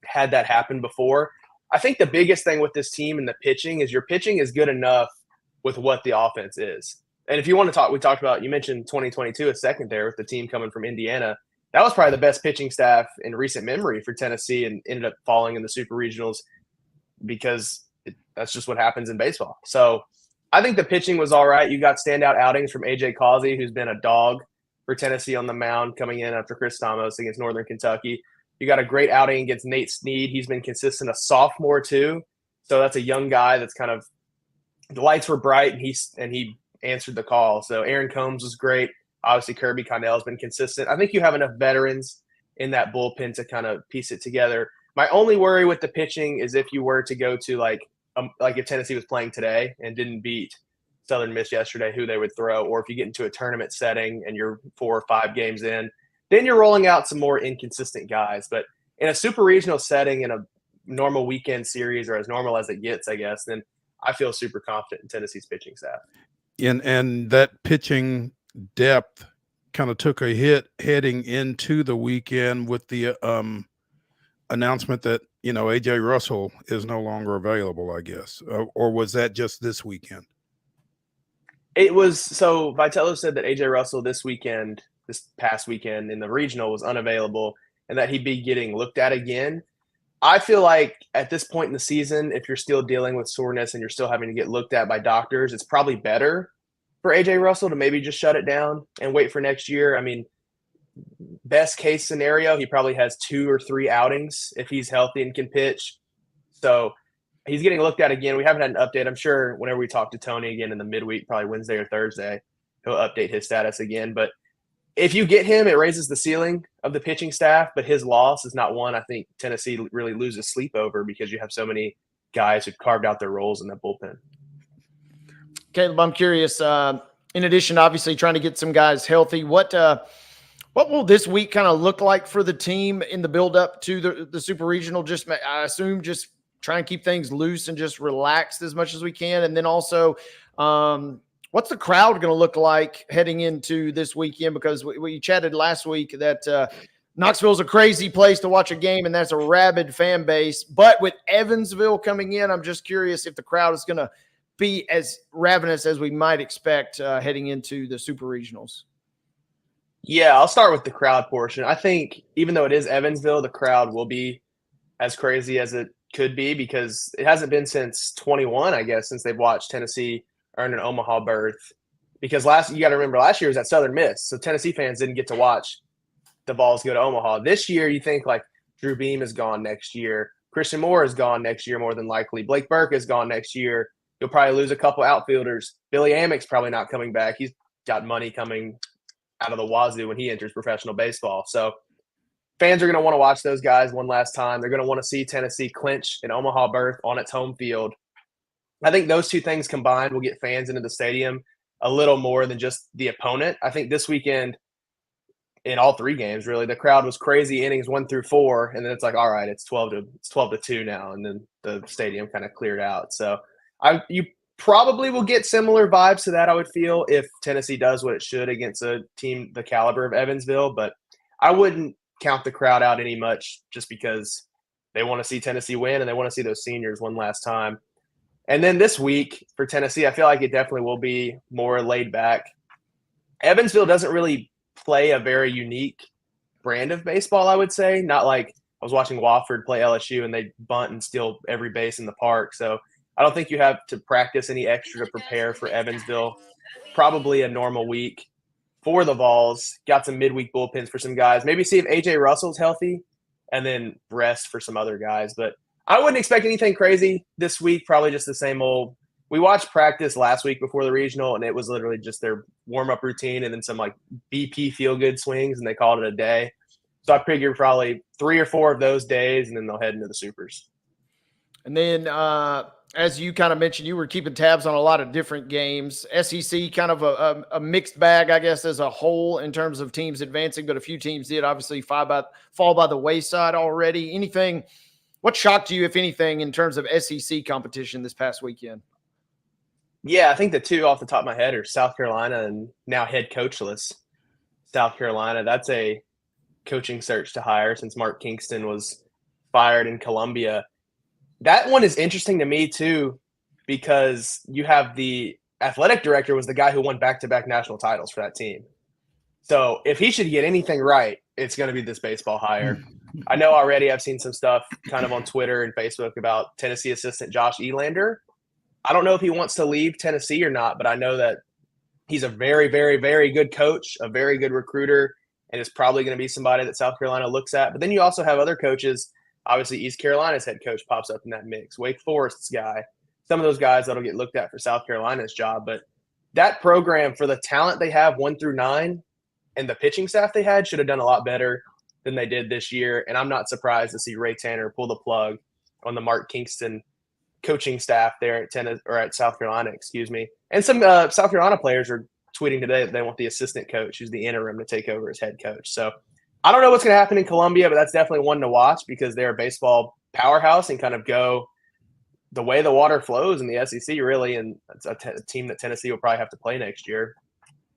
had that happen before. I think the biggest thing with this team and the pitching is your pitching is good enough with what the offense is. And if you want to talk, you mentioned 2022 a second there with the team coming from Indiana. That was probably the best pitching staff in recent memory for Tennessee, and ended up falling in the super regionals because that's just what happens in baseball. So I think the pitching was all right. You got standout outings from A.J. Causey, who's been a dog for Tennessee on the mound coming in after Chris Stamos against Northern Kentucky. You got a great outing against Nate Snead. He's been consistent, a sophomore too. So that's a young guy that's kind of – the lights were bright, and he answered the call. So Aaron Combs was great. Obviously, Kirby Connell has been consistent. I think you have enough veterans in that bullpen to kind of piece it together. My only worry with the pitching is if you were to go to like if Tennessee was playing today and didn't beat Southern Miss yesterday, who they would throw, or if you get into a tournament setting and you're 4 or 5 games in, then you're rolling out some more inconsistent guys. But in a super regional setting, in a normal weekend series, or as normal as it gets, I guess, then I feel super confident in Tennessee's pitching staff. And that pitching depth kind of took a hit heading into the weekend with the announcement that AJ Russell is no longer available, I guess, or was that just this weekend? It was. So Vitello said that AJ Russell this past weekend in the regional was unavailable, and that he'd be getting looked at again. I feel like at this point in the season, if you're still dealing with soreness and you're still having to get looked at by doctors, it's probably better for AJ Russell to maybe just shut it down and wait for next year. I mean, best case scenario, he probably has 2 or 3 outings if he's healthy and can pitch. So he's getting looked at again. We haven't had an update. I'm sure whenever we talk to Tony again in the midweek, probably Wednesday or Thursday, he'll update his status again. But if you get him, it raises the ceiling of the pitching staff, but his loss is not one I think Tennessee really loses sleep over, because you have so many guys who've carved out their roles in that bullpen. Caleb, I'm curious, in addition, obviously trying to get some guys healthy, what will this week kind of look like for the team in the build up to the super regional? I assume just try and keep things loose and just relaxed as much as we can. And then also, what's the crowd going to look like heading into this weekend? Because we chatted last week that Knoxville's a crazy place to watch a game, and that's a rabid fan base. But with Evansville coming in, I'm just curious if the crowd is going to be as ravenous as we might expect heading into the super regionals. Yeah, I'll start with the crowd portion. I think even though it is Evansville, the crowd will be as crazy as it could be, because it hasn't been since 21, I guess, since they've watched Tennessee earn an Omaha berth. Because you got to remember, last year was at Southern Miss, so Tennessee fans didn't get to watch the Vols go to Omaha. This year, you think like Drew Beam is gone next year. Christian Moore is gone next year, more than likely. Blake Burke is gone next year. You'll probably lose a couple outfielders. Billy Amick's probably not coming back. He's got money coming out of the wazoo when he enters professional baseball. So fans are going to want to watch those guys one last time. They're going to want to see Tennessee clinch an Omaha berth on its home field. I think those two things combined will get fans into the stadium a little more than just the opponent. I think this weekend, in all three games, really, the crowd was crazy innings 1 through 4, and then it's like, all right, it's 12-2 now, and then the stadium kind of cleared out. So you probably will get similar vibes to that, I would feel, if Tennessee does what it should against a team the caliber of Evansville. But I wouldn't count the crowd out any much just because they want to see Tennessee win and they want to see those seniors one last time. And then this week for Tennessee, I feel like it definitely will be more laid back. Evansville doesn't really play a very unique brand of baseball, I would say. Not like I was watching Wofford play LSU and they bunt and steal every base in the park. So I don't think you have to practice any extra to prepare for Evansville. Probably a normal week for the Vols. Got some midweek bullpens for some guys. Maybe see if A.J. Russell's healthy and then rest for some other guys. But I wouldn't expect anything crazy this week, probably just the same old. We watched practice last week before the regional, and it was literally just their warm-up routine and then some like BP feel-good swings, and they called it a day. So I figured probably 3 or 4 of those days, and then they'll head into the Supers. And then as you kind of mentioned, you were keeping tabs on a lot of different games. SEC kind of a mixed bag, I guess, as a whole in terms of teams advancing, but a few teams did obviously fall by the wayside already. Anything – what shocked you, if anything, in terms of SEC competition this past weekend? Yeah, I think the two off the top of my head are South Carolina and now head coachless South Carolina. That's a coaching search to hire since Mark Kingston was fired in Columbia. That one is interesting to me too, because you have the athletic director was the guy who won back-to-back national titles for that team. So if he should get anything right, it's going to be this baseball hire. I know already I've seen some stuff kind of on Twitter and Facebook about Tennessee assistant Josh Elander. I don't know if he wants to leave Tennessee or not, but I know that he's a very, very, very good coach, a very good recruiter, and is probably going to be somebody that South Carolina looks at. But then you also have other coaches. Obviously, East Carolina's head coach pops up in that mix. Wake Forest's guy. Some of those guys that'll get looked at for South Carolina's job. But that program, for the talent they have 1 through 9 and the pitching staff they had, should have done a lot better than they did this year. And I'm not surprised to see Ray Tanner pull the plug on the Mark Kingston coaching staff there at South Carolina, And some South Carolina players are tweeting today that they want the assistant coach, who's the interim, to take over as head coach. So I don't know what's going to happen in Columbia, but that's definitely one to watch because they're a baseball powerhouse and kind of go the way the water flows in the SEC, really. And it's a team that Tennessee will probably have to play next year.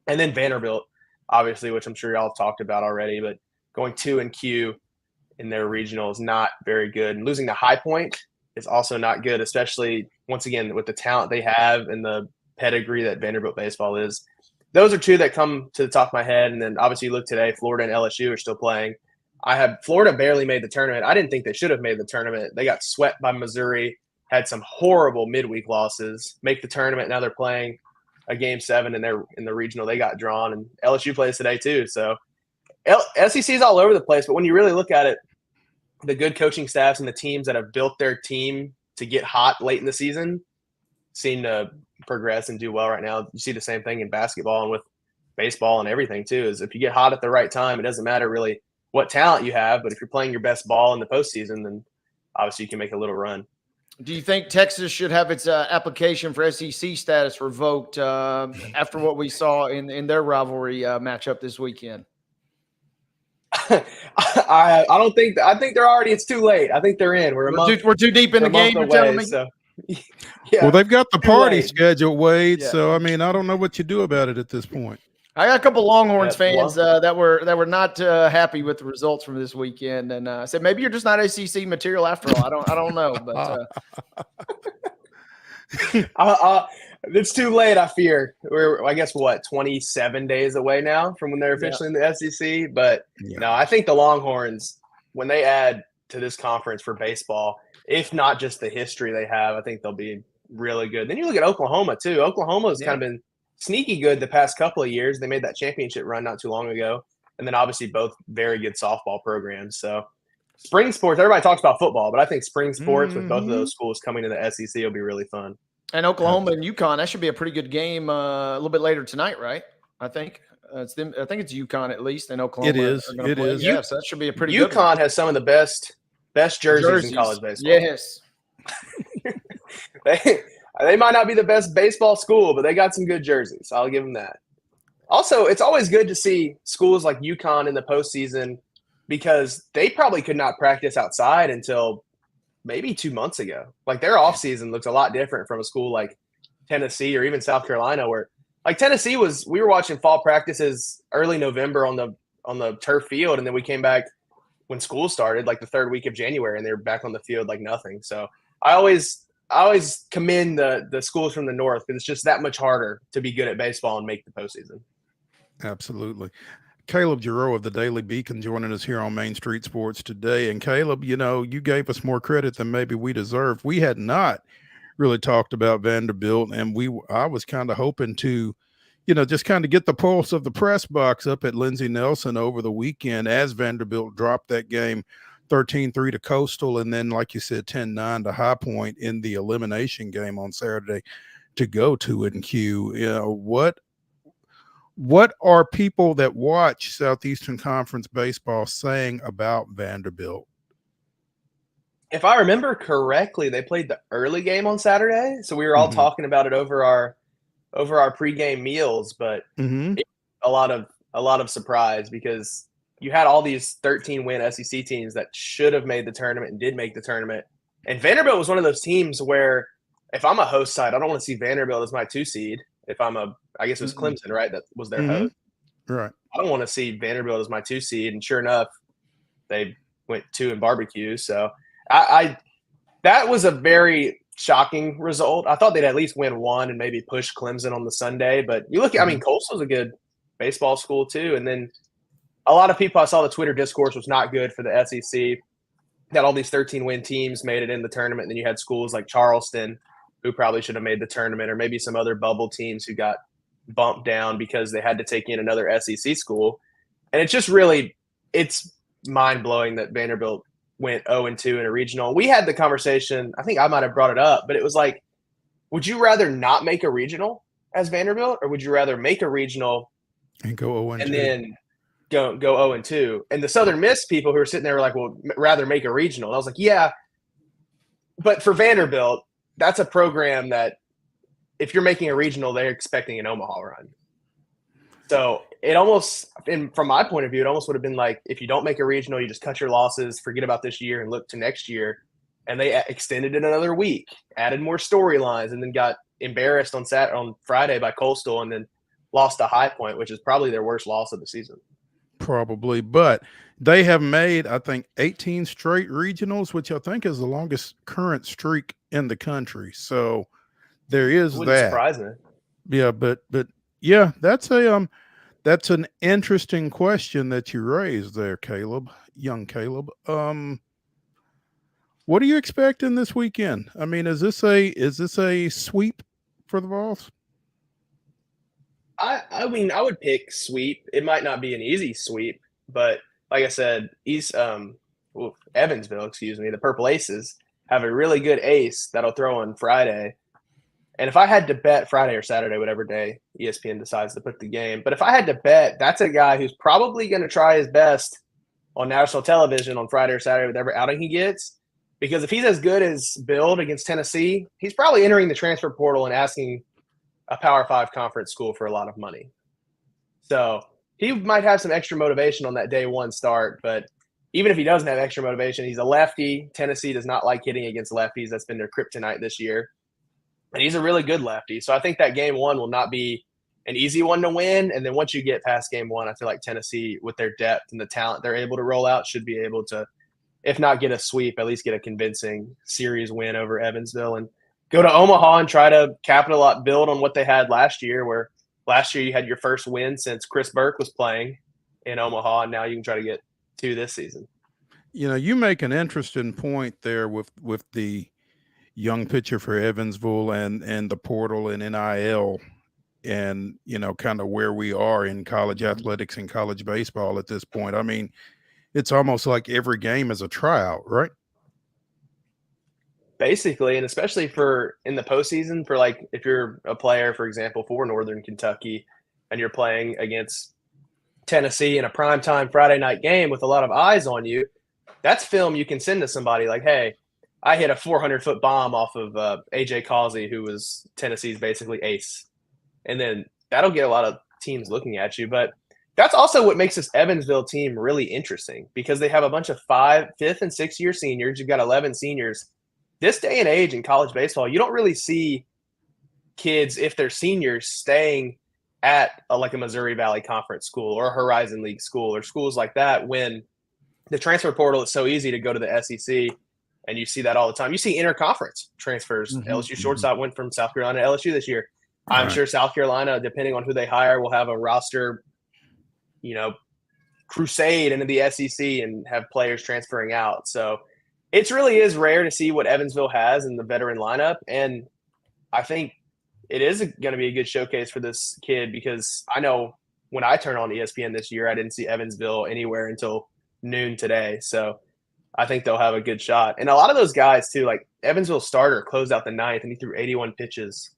And then Vanderbilt, obviously, which I'm sure y'all have talked about already, but going 2-Q in their regional is not very good. And losing to High Point is also not good, especially, once again, with the talent they have and the pedigree that Vanderbilt baseball is. Those are two that come to the top of my head. And then obviously you look today, Florida and LSU are still playing. Florida barely made the tournament. I didn't think they should have made the tournament. They got swept by Missouri, had some horrible midweek losses, make the tournament. Now they're playing a game 7 in the regional. They got drawn, and LSU plays today too. So SEC is all over the place, but when you really look at it, the good coaching staffs and the teams that have built their team to get hot late in the season seem to progress and do well right now. You see the same thing in basketball and with baseball and everything too, is if you get hot at the right time, it doesn't matter really what talent you have, but if you're playing your best ball in the postseason, then obviously you can make a little run. Do you think Texas should have its application for SEC status revoked after what we saw in their rivalry matchup this weekend? I don't think. I think they're already. It's too late. I think they're in. We're too deep in the game. You're telling me. So, well, they've got the party scheduled, Wade. Yeah. So I mean, I don't know what you do about it at this point. I got a couple Longhorns fans that were not happy with the results from this weekend, and I said maybe you're just not SEC material after all. I don't know, but it's too late. I fear we're 27 days away now from when they're officially in the SEC. But no, I think the Longhorns, when they add to this conference for baseball, if not just the history they have, I think they'll be really good. Then you look at Oklahoma too. Oklahoma's kind of been sneaky good the past couple of years. They made that championship run not too long ago. And then obviously both very good softball programs. So spring sports, everybody talks about football, but I think spring sports with both of those schools coming to the SEC will be really fun. And Oklahoma and UConn, that should be a pretty good game a little bit later tonight, right? I think it's them. I think it's UConn at least, and Oklahoma. It is. Are gonna It play. is. Yeah, so that should be a pretty good one. UConn has some of the best jerseys in college baseball. Yes. They might not be the best baseball school, but they got some good jerseys. I'll give them that. Also, it's always good to see schools like UConn in the postseason because they probably could not practice outside until maybe 2 months ago. Like their offseason looks a lot different from a school like Tennessee or even South Carolina, where like Tennessee we were watching fall practices early November on the turf field, and then we came back when school started, like the third week of January, and they were back on the field like nothing. So I always commend the schools from the North because it's just that much harder to be good at baseball and make the postseason. Absolutely. Caleb JARREAU of the Daily Beacon joining us here on Main Street Sports today. And Caleb, you gave us more credit than maybe we deserved. We had not really talked about Vanderbilt, and I was kind of hoping to, just kind of get the pulse of the press box up at Lindsey Nelson over the weekend as Vanderbilt dropped that game 13-3 to Coastal, and then, like you said, 10-9 to High Point in the elimination game on Saturday to go to it. And what are people that watch Southeastern Conference baseball saying about Vanderbilt? If I remember correctly, they played the early game on Saturday, so we were all talking about it over our pregame meals. But it was a lot of surprise because you had all these 13-win SEC teams that should have made the tournament and did make the tournament. And Vanderbilt was one of those teams where if I'm a host side, I don't want to see Vanderbilt as my 2 seed. If I'm I guess it was Clemson, right? That was their host. Right. I don't want to see Vanderbilt as my 2 seed. And sure enough, they went 2 in barbecue. So that was a very shocking result. I thought they'd at least win 1 and maybe push Clemson on the Sunday. But you look at, Coastal's a good baseball school too. And then a lot of people, I saw the Twitter discourse was not good for the SEC. That all these 13-win teams made it in the tournament. And then you had schools like Charleston, who probably should have made the tournament, or maybe some other bubble teams who got bumped down because they had to take in another SEC school. And it's just it's mind-blowing that Vanderbilt went 0-2 in a regional. We had the conversation, I think I might have brought it up, but it was like, would you rather not make a regional as Vanderbilt, or would you rather make a regional and go 0-2 and then go 0-2? And the Southern Miss people who were sitting there were like, well, rather make a regional. And I was like, yeah, but for Vanderbilt, that's a program that if you're making a regional, they're expecting an Omaha run. So it almost, and from my point of view, it almost would have been like, if you don't make a regional, you just cut your losses, forget about this year and look to next year. And they extended it another week, added more storylines, and then got embarrassed on Friday by Coastal, and then lost to High Point, which is probably their worst loss of the season. Probably, but they have made, I think, 18 straight regionals, which I think is the longest current streak in the country. So there is that. Surprise me. Yeah, but yeah, that's an interesting question that you raised there, Caleb, young Caleb. What are you expecting this weekend? I mean, is this a sweep for the Vols? I mean, I would pick sweep. It might not be an easy sweep, but like I said, Evansville, the Purple Aces have a really good ace that'll throw on Friday. And if I had to bet Friday or Saturday, whatever day ESPN decides to put the game, but if I had to bet, that's a guy who's probably going to try his best on national television on Friday or Saturday with every outing he gets. Because if he's as good as Build against Tennessee, he's probably entering the transfer portal and asking a Power 5 conference school for a lot of money. So he might have some extra motivation on that day one start, but even if he doesn't have extra motivation, he's a lefty. Tennessee does not like hitting against lefties. That's been their kryptonite this year. And he's a really good lefty. So I think that game one will not be an easy one to win. And then once you get past game one, I feel like Tennessee, with their depth and the talent they're able to roll out, should be able to, if not get a sweep, at least get a convincing series win over Evansville and go to Omaha and try to build on what they had last year, where last year you had your first win since Chris Burke was playing in Omaha, and now you can try to get 2 this season. You make an interesting point there with the young pitcher for Evansville and the portal and NIL and, kind of where we are in college athletics and college baseball at this point. I mean, it's almost like every game is a tryout, right? basically, and especially for in the postseason, for like if you're a player, for example, for Northern Kentucky, and you're playing against Tennessee in a primetime Friday night game with a lot of eyes on you, that's film you can send to somebody like, hey, I hit a 400-foot bomb off of AJ Causey, who was Tennessee's basically ace. And then that'll get a lot of teams looking at you. But that's also what makes this Evansville team really interesting, because they have a bunch of fifth and sixth year seniors. You've got 11 seniors. This day and age in college baseball, you don't really see kids, if they're seniors, staying at like a Missouri Valley Conference school or a Horizon League school or schools like that, when the transfer portal is so easy to go to the SEC, and you see that all the time. You see interconference transfers. LSU shortstop went from South Carolina to LSU this year. I'm sure South Carolina, depending on who they hire, will have a roster, crusade into the SEC and have players transferring out. So it really is rare to see what Evansville has in the veteran lineup. And I think it is going to be a good showcase for this kid, because I know when I turned on ESPN this year, I didn't see Evansville anywhere until noon today. So I think they'll have a good shot. And a lot of those guys too, like Evansville starter closed out the ninth and he threw 81 pitches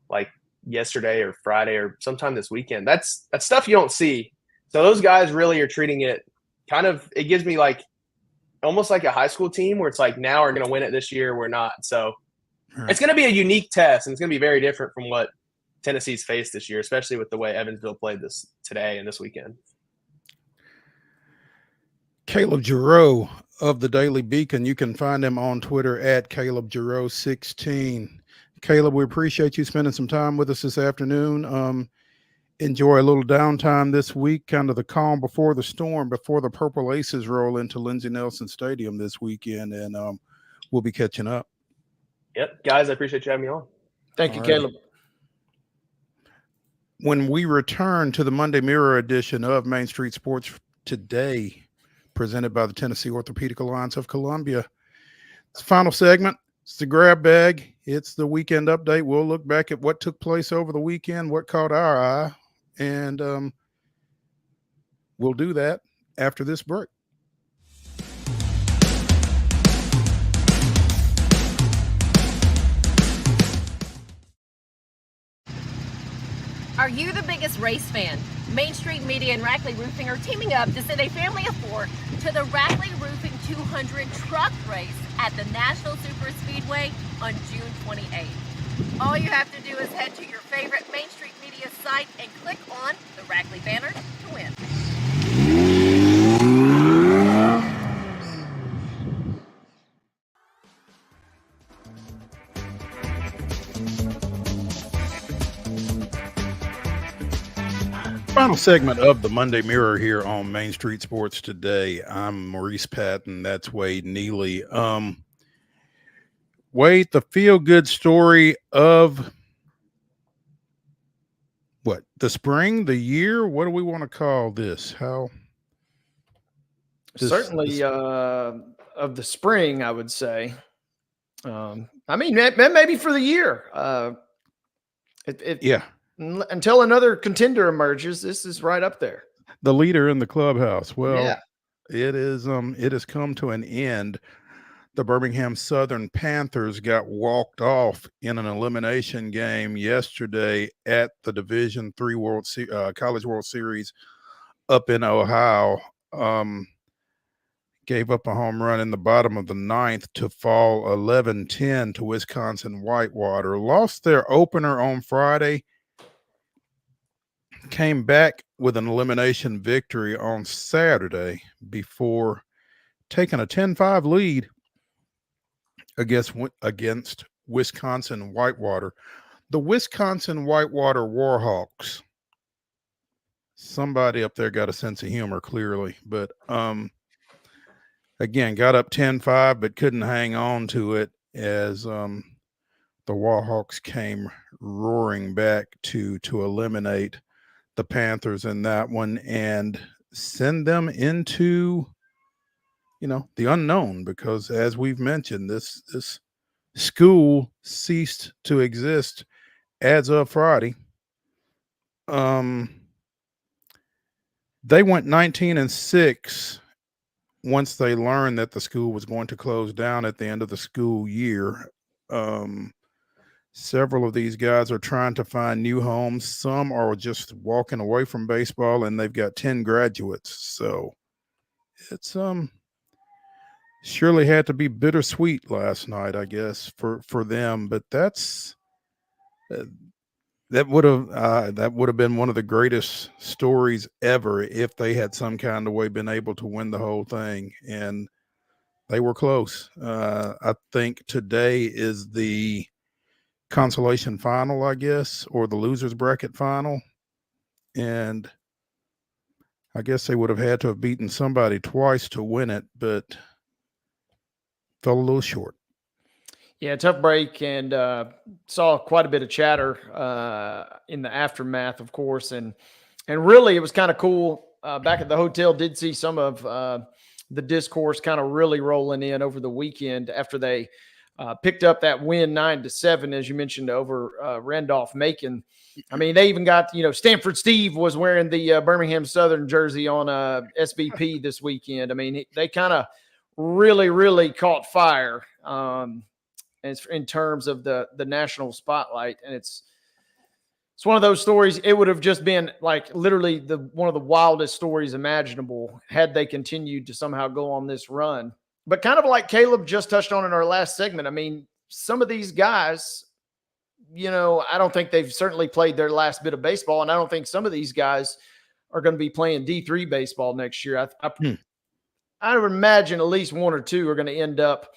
like yesterday or Friday or sometime this weekend. That's stuff you don't see. So those guys really are treating it it gives me like almost like a high school team where it's like, now we're going to win it this year. We're not. So it's going to be a unique test, and it's going to be very different from what Tennessee's faced this year, especially with the way Evansville played this today and this weekend. Caleb JARREAU of the Daily Beacon. You can find him on Twitter at Caleb JARREAU16. Caleb, we appreciate you spending some time with us this afternoon. Enjoy a little downtime this week, kind of the calm before the storm, before the Purple Aces roll into Lindsey Nelson Stadium this weekend, and we'll be catching up. Yep. Guys, I appreciate you having me on. Thank you, Caleb. When we return to the Monday Mirror edition of Main Street Sports Today, presented by the Tennessee Orthopedic Alliance of Columbia, it's the final segment. It's the grab bag. It's the weekend update. We'll look back at what took place over the weekend, what caught our eye, and we'll do that after this break. Are you the biggest race fan? Main Street Media and Rackley Roofing are teaming up to send a family of 4 to the Rackley Roofing 200 truck race at the Nashville Super Speedway on June 28th. All you have to do is head to your favorite Main Street Media site and click on the Rackley banner to win. Final segment of the Monday Mirror here on Main Street Sports Today. I'm Maurice Patton. That's Wade Neely. Wade, the feel-good story of what? The spring, the year? What do we want to call this? Certainly of the spring, I would say. I mean, maybe for the year. Yeah. Until another contender emerges, this is right up there. The leader in the clubhouse. Well, yeah. It has come to an end. The Birmingham Southern Panthers got walked off in an elimination game yesterday at the Division III College World Series up in Ohio. Gave up a home run in the bottom of the ninth to fall 11-10 to Wisconsin Whitewater. Lost their opener on Friday. Came back with an elimination victory on Saturday before taking a 10-5 lead against Wisconsin Whitewater. The Wisconsin Whitewater Warhawks. Somebody up there got a sense of humor, clearly. But again, got up 10-5, but couldn't hang on to it as the Warhawks came roaring back to eliminate the Panthers in that one and send them into, the unknown, because as we've mentioned, this school ceased to exist as of Friday. They went 19-6 once they learned that the school was going to close down at the end of the school year, several of these guys are trying to find new homes. Some are just walking away from baseball, and they've got 10 graduates. So it's surely had to be bittersweet last night, I guess, for them. But that's that would have been one of the greatest stories ever if they had some kind of way been able to win the whole thing. And they were close. I think today is the consolation final, I guess, or the losers bracket final. And I guess they would have had to have beaten somebody twice to win it, but fell a little short. Yeah, tough break, and saw quite a bit of chatter in the aftermath, of course, and really it was kind of cool. Back at the hotel, did see some of the discourse kind of really rolling in over the weekend after they picked up that win 9-7, as you mentioned, over Randolph-Macon. I mean, they even got, Stanford Steve was wearing the Birmingham Southern jersey on SBP this weekend. I mean, they kind of really, really caught fire in terms of the national spotlight. And it's one of those stories. It would have just been like literally one of the wildest stories imaginable had they continued to somehow go on this run. But kind of like Caleb just touched on in our last segment, I mean, some of these guys, I don't think they've certainly played their last bit of baseball, and I don't think some of these guys are going to be playing D3 baseball next year. I would imagine at least one or two are going to end up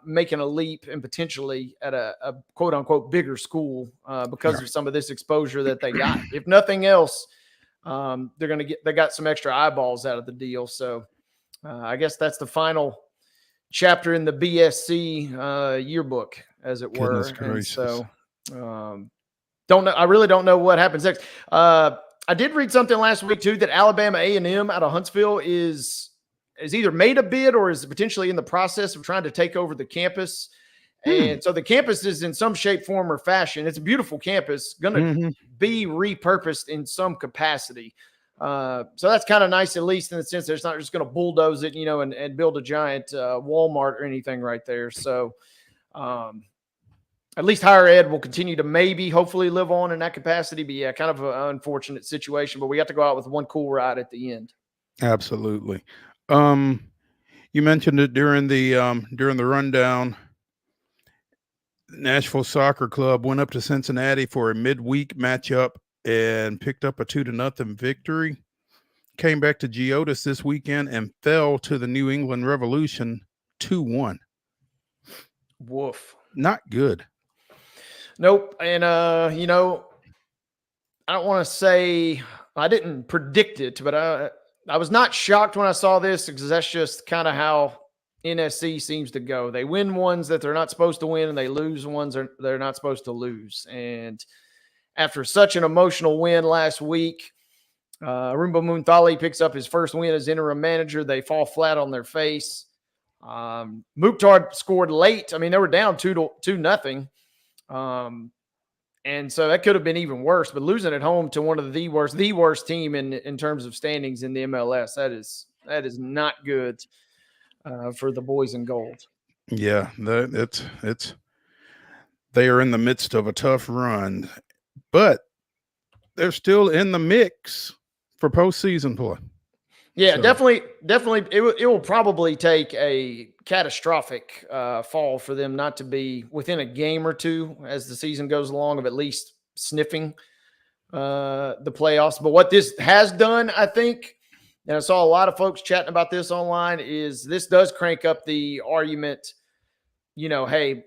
making a leap and potentially at a quote unquote bigger school because of some of this exposure that they got. If nothing else, they got some extra eyeballs out of the deal. So I guess that's the final chapter in the BSC yearbook, as it were. And so don't know. I really don't know what happens next. I did read something last week too that Alabama A&M out of Huntsville is either made a bid or is potentially in the process of trying to take over the campus. And so the campus is in some shape, form, or fashion. It's a beautiful campus, going to be repurposed in some capacity. So that's kind of nice, at least in the sense that it's not just going to bulldoze it, and build a giant Walmart or anything right there. So at least higher ed will continue to hopefully live on in that capacity. But yeah, kind of an unfortunate situation, but we got to go out with one cool ride at the end. Absolutely. You mentioned it during the rundown. Nashville Soccer Club went up to Cincinnati for a midweek matchup and picked up a 2-0 victory. Came back to Geodis this weekend and fell to the New England Revolution 2-1. Woof. Not good. Nope. And I don't want to say I didn't predict it, but I was not shocked when I saw this because that's just kind of how NSC seems to go. They win ones that they're not supposed to win, and they lose ones they're not supposed to lose. And after such an emotional win last week, Rumba Munthali picks up his first win as interim manager. They fall flat on their face. Mukhtar scored late. I mean, they were down 2-0. And so that could have been even worse, but losing at home to one of the worst team in terms of standings in the MLS, that is not good for the boys in gold. Yeah, it's they are in the midst of a tough run, but they're still in the mix for postseason play. Yeah, so. Definitely. It will probably take a catastrophic fall for them not to be within a game or two as the season goes along of at least sniffing the playoffs. But what this has done, I think, and I saw a lot of folks chatting about this online, is this does crank up the argument, hey,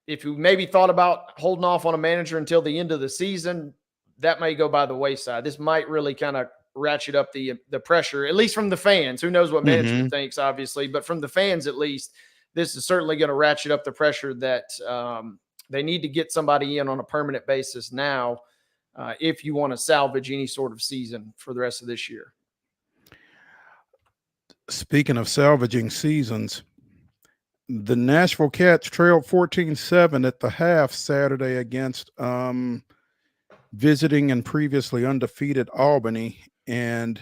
if you maybe thought about holding off on a manager until the end of the season, that may go by the wayside. This might really kind of ratchet up the pressure, at least from the fans. Who knows what management thinks, obviously, but from the fans, at least, this is certainly going to ratchet up the pressure that they need to get somebody in on a permanent basis now if you want to salvage any sort of season for the rest of this year. Speaking of salvaging seasons, the Nashville Cats trailed 14-7 at the half Saturday against visiting and previously undefeated Albany, and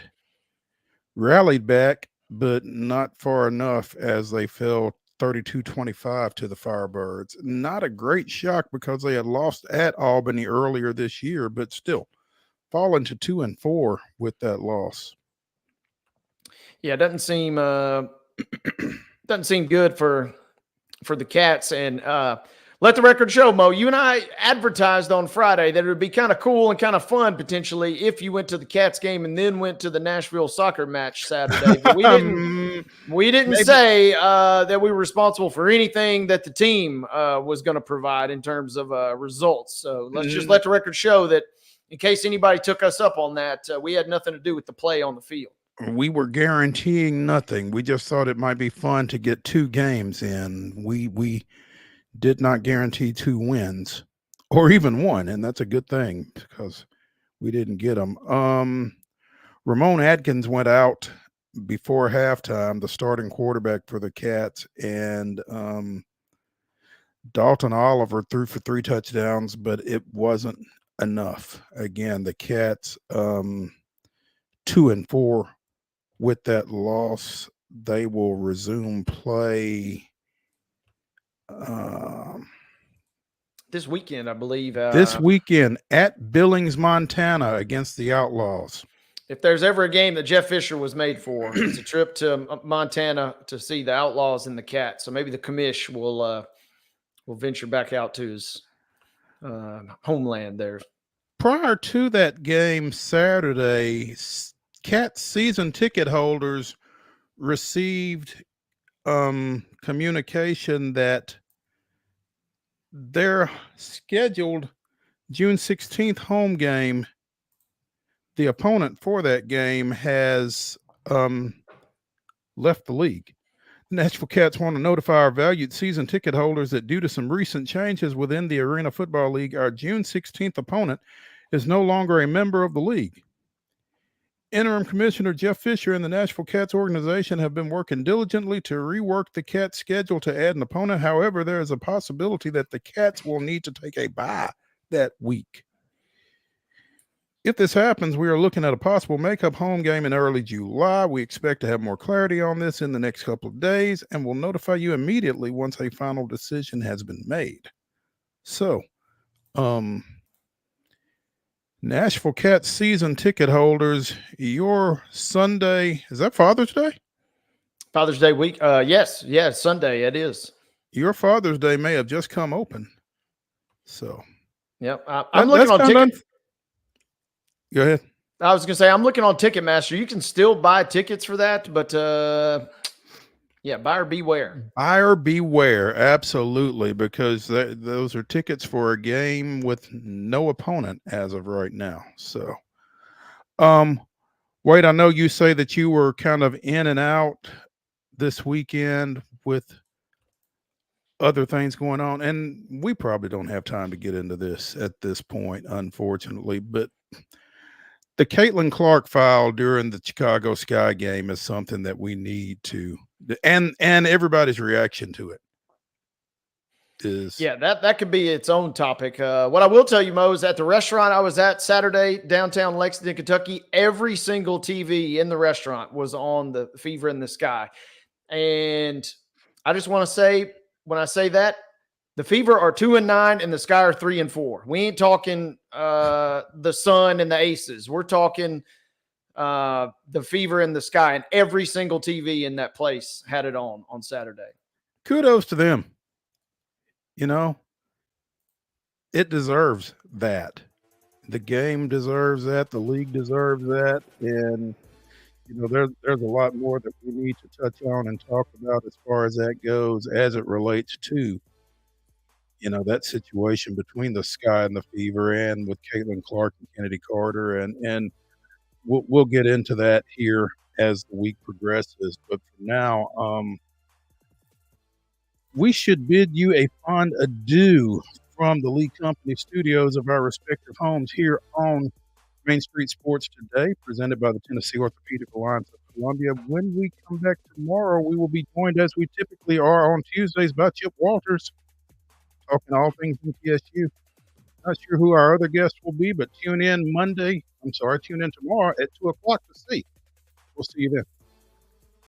rallied back but not far enough as they fell 32-25 to the Firebirds. Not a great shock because they had lost at Albany earlier this year, but still fallen to 2-4 with that loss. Yeah, it doesn't seem good for the Cats. And let the record show, Mo, you and I advertised on Friday that it would be kind of cool and kind of fun potentially if you went to the Cats game and then went to the Nashville soccer match Saturday. But we didn't say that we were responsible for anything that the team was going to provide in terms of results. So let's just let the record show that in case anybody took us up on that, we had nothing to do with the play on the field. We were guaranteeing nothing. We just thought it might be fun to get 2 games in. We did not guarantee 2 wins or even 1, and that's a good thing because we didn't get them. Ramon Adkins went out before halftime, the starting quarterback for the Cats, and Dalton Oliver threw for 3 touchdowns, but it wasn't enough. Again, the Cats 2-4 with that loss. They will resume play this weekend, I believe. This weekend at Billings, Montana against the Outlaws. If there's ever a game that Jeff Fisher was made for, it's a trip to Montana to see the Outlaws and the Cats. So maybe the commish will venture back out to his homeland there. Prior to that game Saturday, Cats season ticket holders received communication that their scheduled June 16th home game, the opponent for that game has left the league. The Nashville Cats want to notify our valued season ticket holders that due to some recent changes within the Arena Football League, our June 16th opponent is no longer a member of the league. Interim Commissioner Jeff Fisher and the Nashville Cats organization have been working diligently to rework the Cats schedule to add an opponent. However, there is a possibility that the Cats will need to take a bye that week. If this happens, we are looking at a possible makeup home game in early July. We expect to have more clarity on this in the next couple of days, and we'll notify you immediately once a final decision has been made. So, Nashville Cats season ticket holders, your Sunday, is that Father's Day? Father's Day week? Yes, Sunday it is. Your Father's Day may have just come open. So, yep, I'm looking on ticket. Go ahead. I was going to say, I'm looking on Ticketmaster. You can still buy tickets for that, but buyer beware. Buyer beware, absolutely, because those are tickets for a game with no opponent as of right now. So, Wade, I know you say that you were kind of in and out this weekend with other things going on, and we probably don't have time to get into this at this point, unfortunately, but the Caitlin Clark foul during the Chicago Sky game is something that we need to, and everybody's reaction to it is. Yeah, that could be its own topic. What I will tell you, Mo, is at the restaurant I was at Saturday, downtown Lexington, Kentucky, every single TV in the restaurant was on the Fever in the Sky. And I just want to say, when I say that, the Fever are 2-9 and the Sky are 3-4. We ain't talking the Sun and the Aces. We're talking the Fever in the Sky, and every single TV in that place had it on Saturday. Kudos to them. You know, it deserves that. The game deserves that. The league deserves that. And, you know, there's a lot more that we need to touch on and talk about as far as that goes as it relates to, you know, that situation between the Sky and the Fever and with Caitlin Clark and Kennedy Carter. And we'll get into that here as the week progresses. But for now, we should bid you a fond adieu from the Lee Company studios of our respective homes here on Main Street Sports Today, presented by the Tennessee Orthopedic Alliance of Columbia. When we come back tomorrow, we will be joined, as we typically are on Tuesdays, by Chip Walters, talking all things MTSU. Not sure who our other guests will be, but tune in tomorrow at 2 o'clock to see. We'll see you then.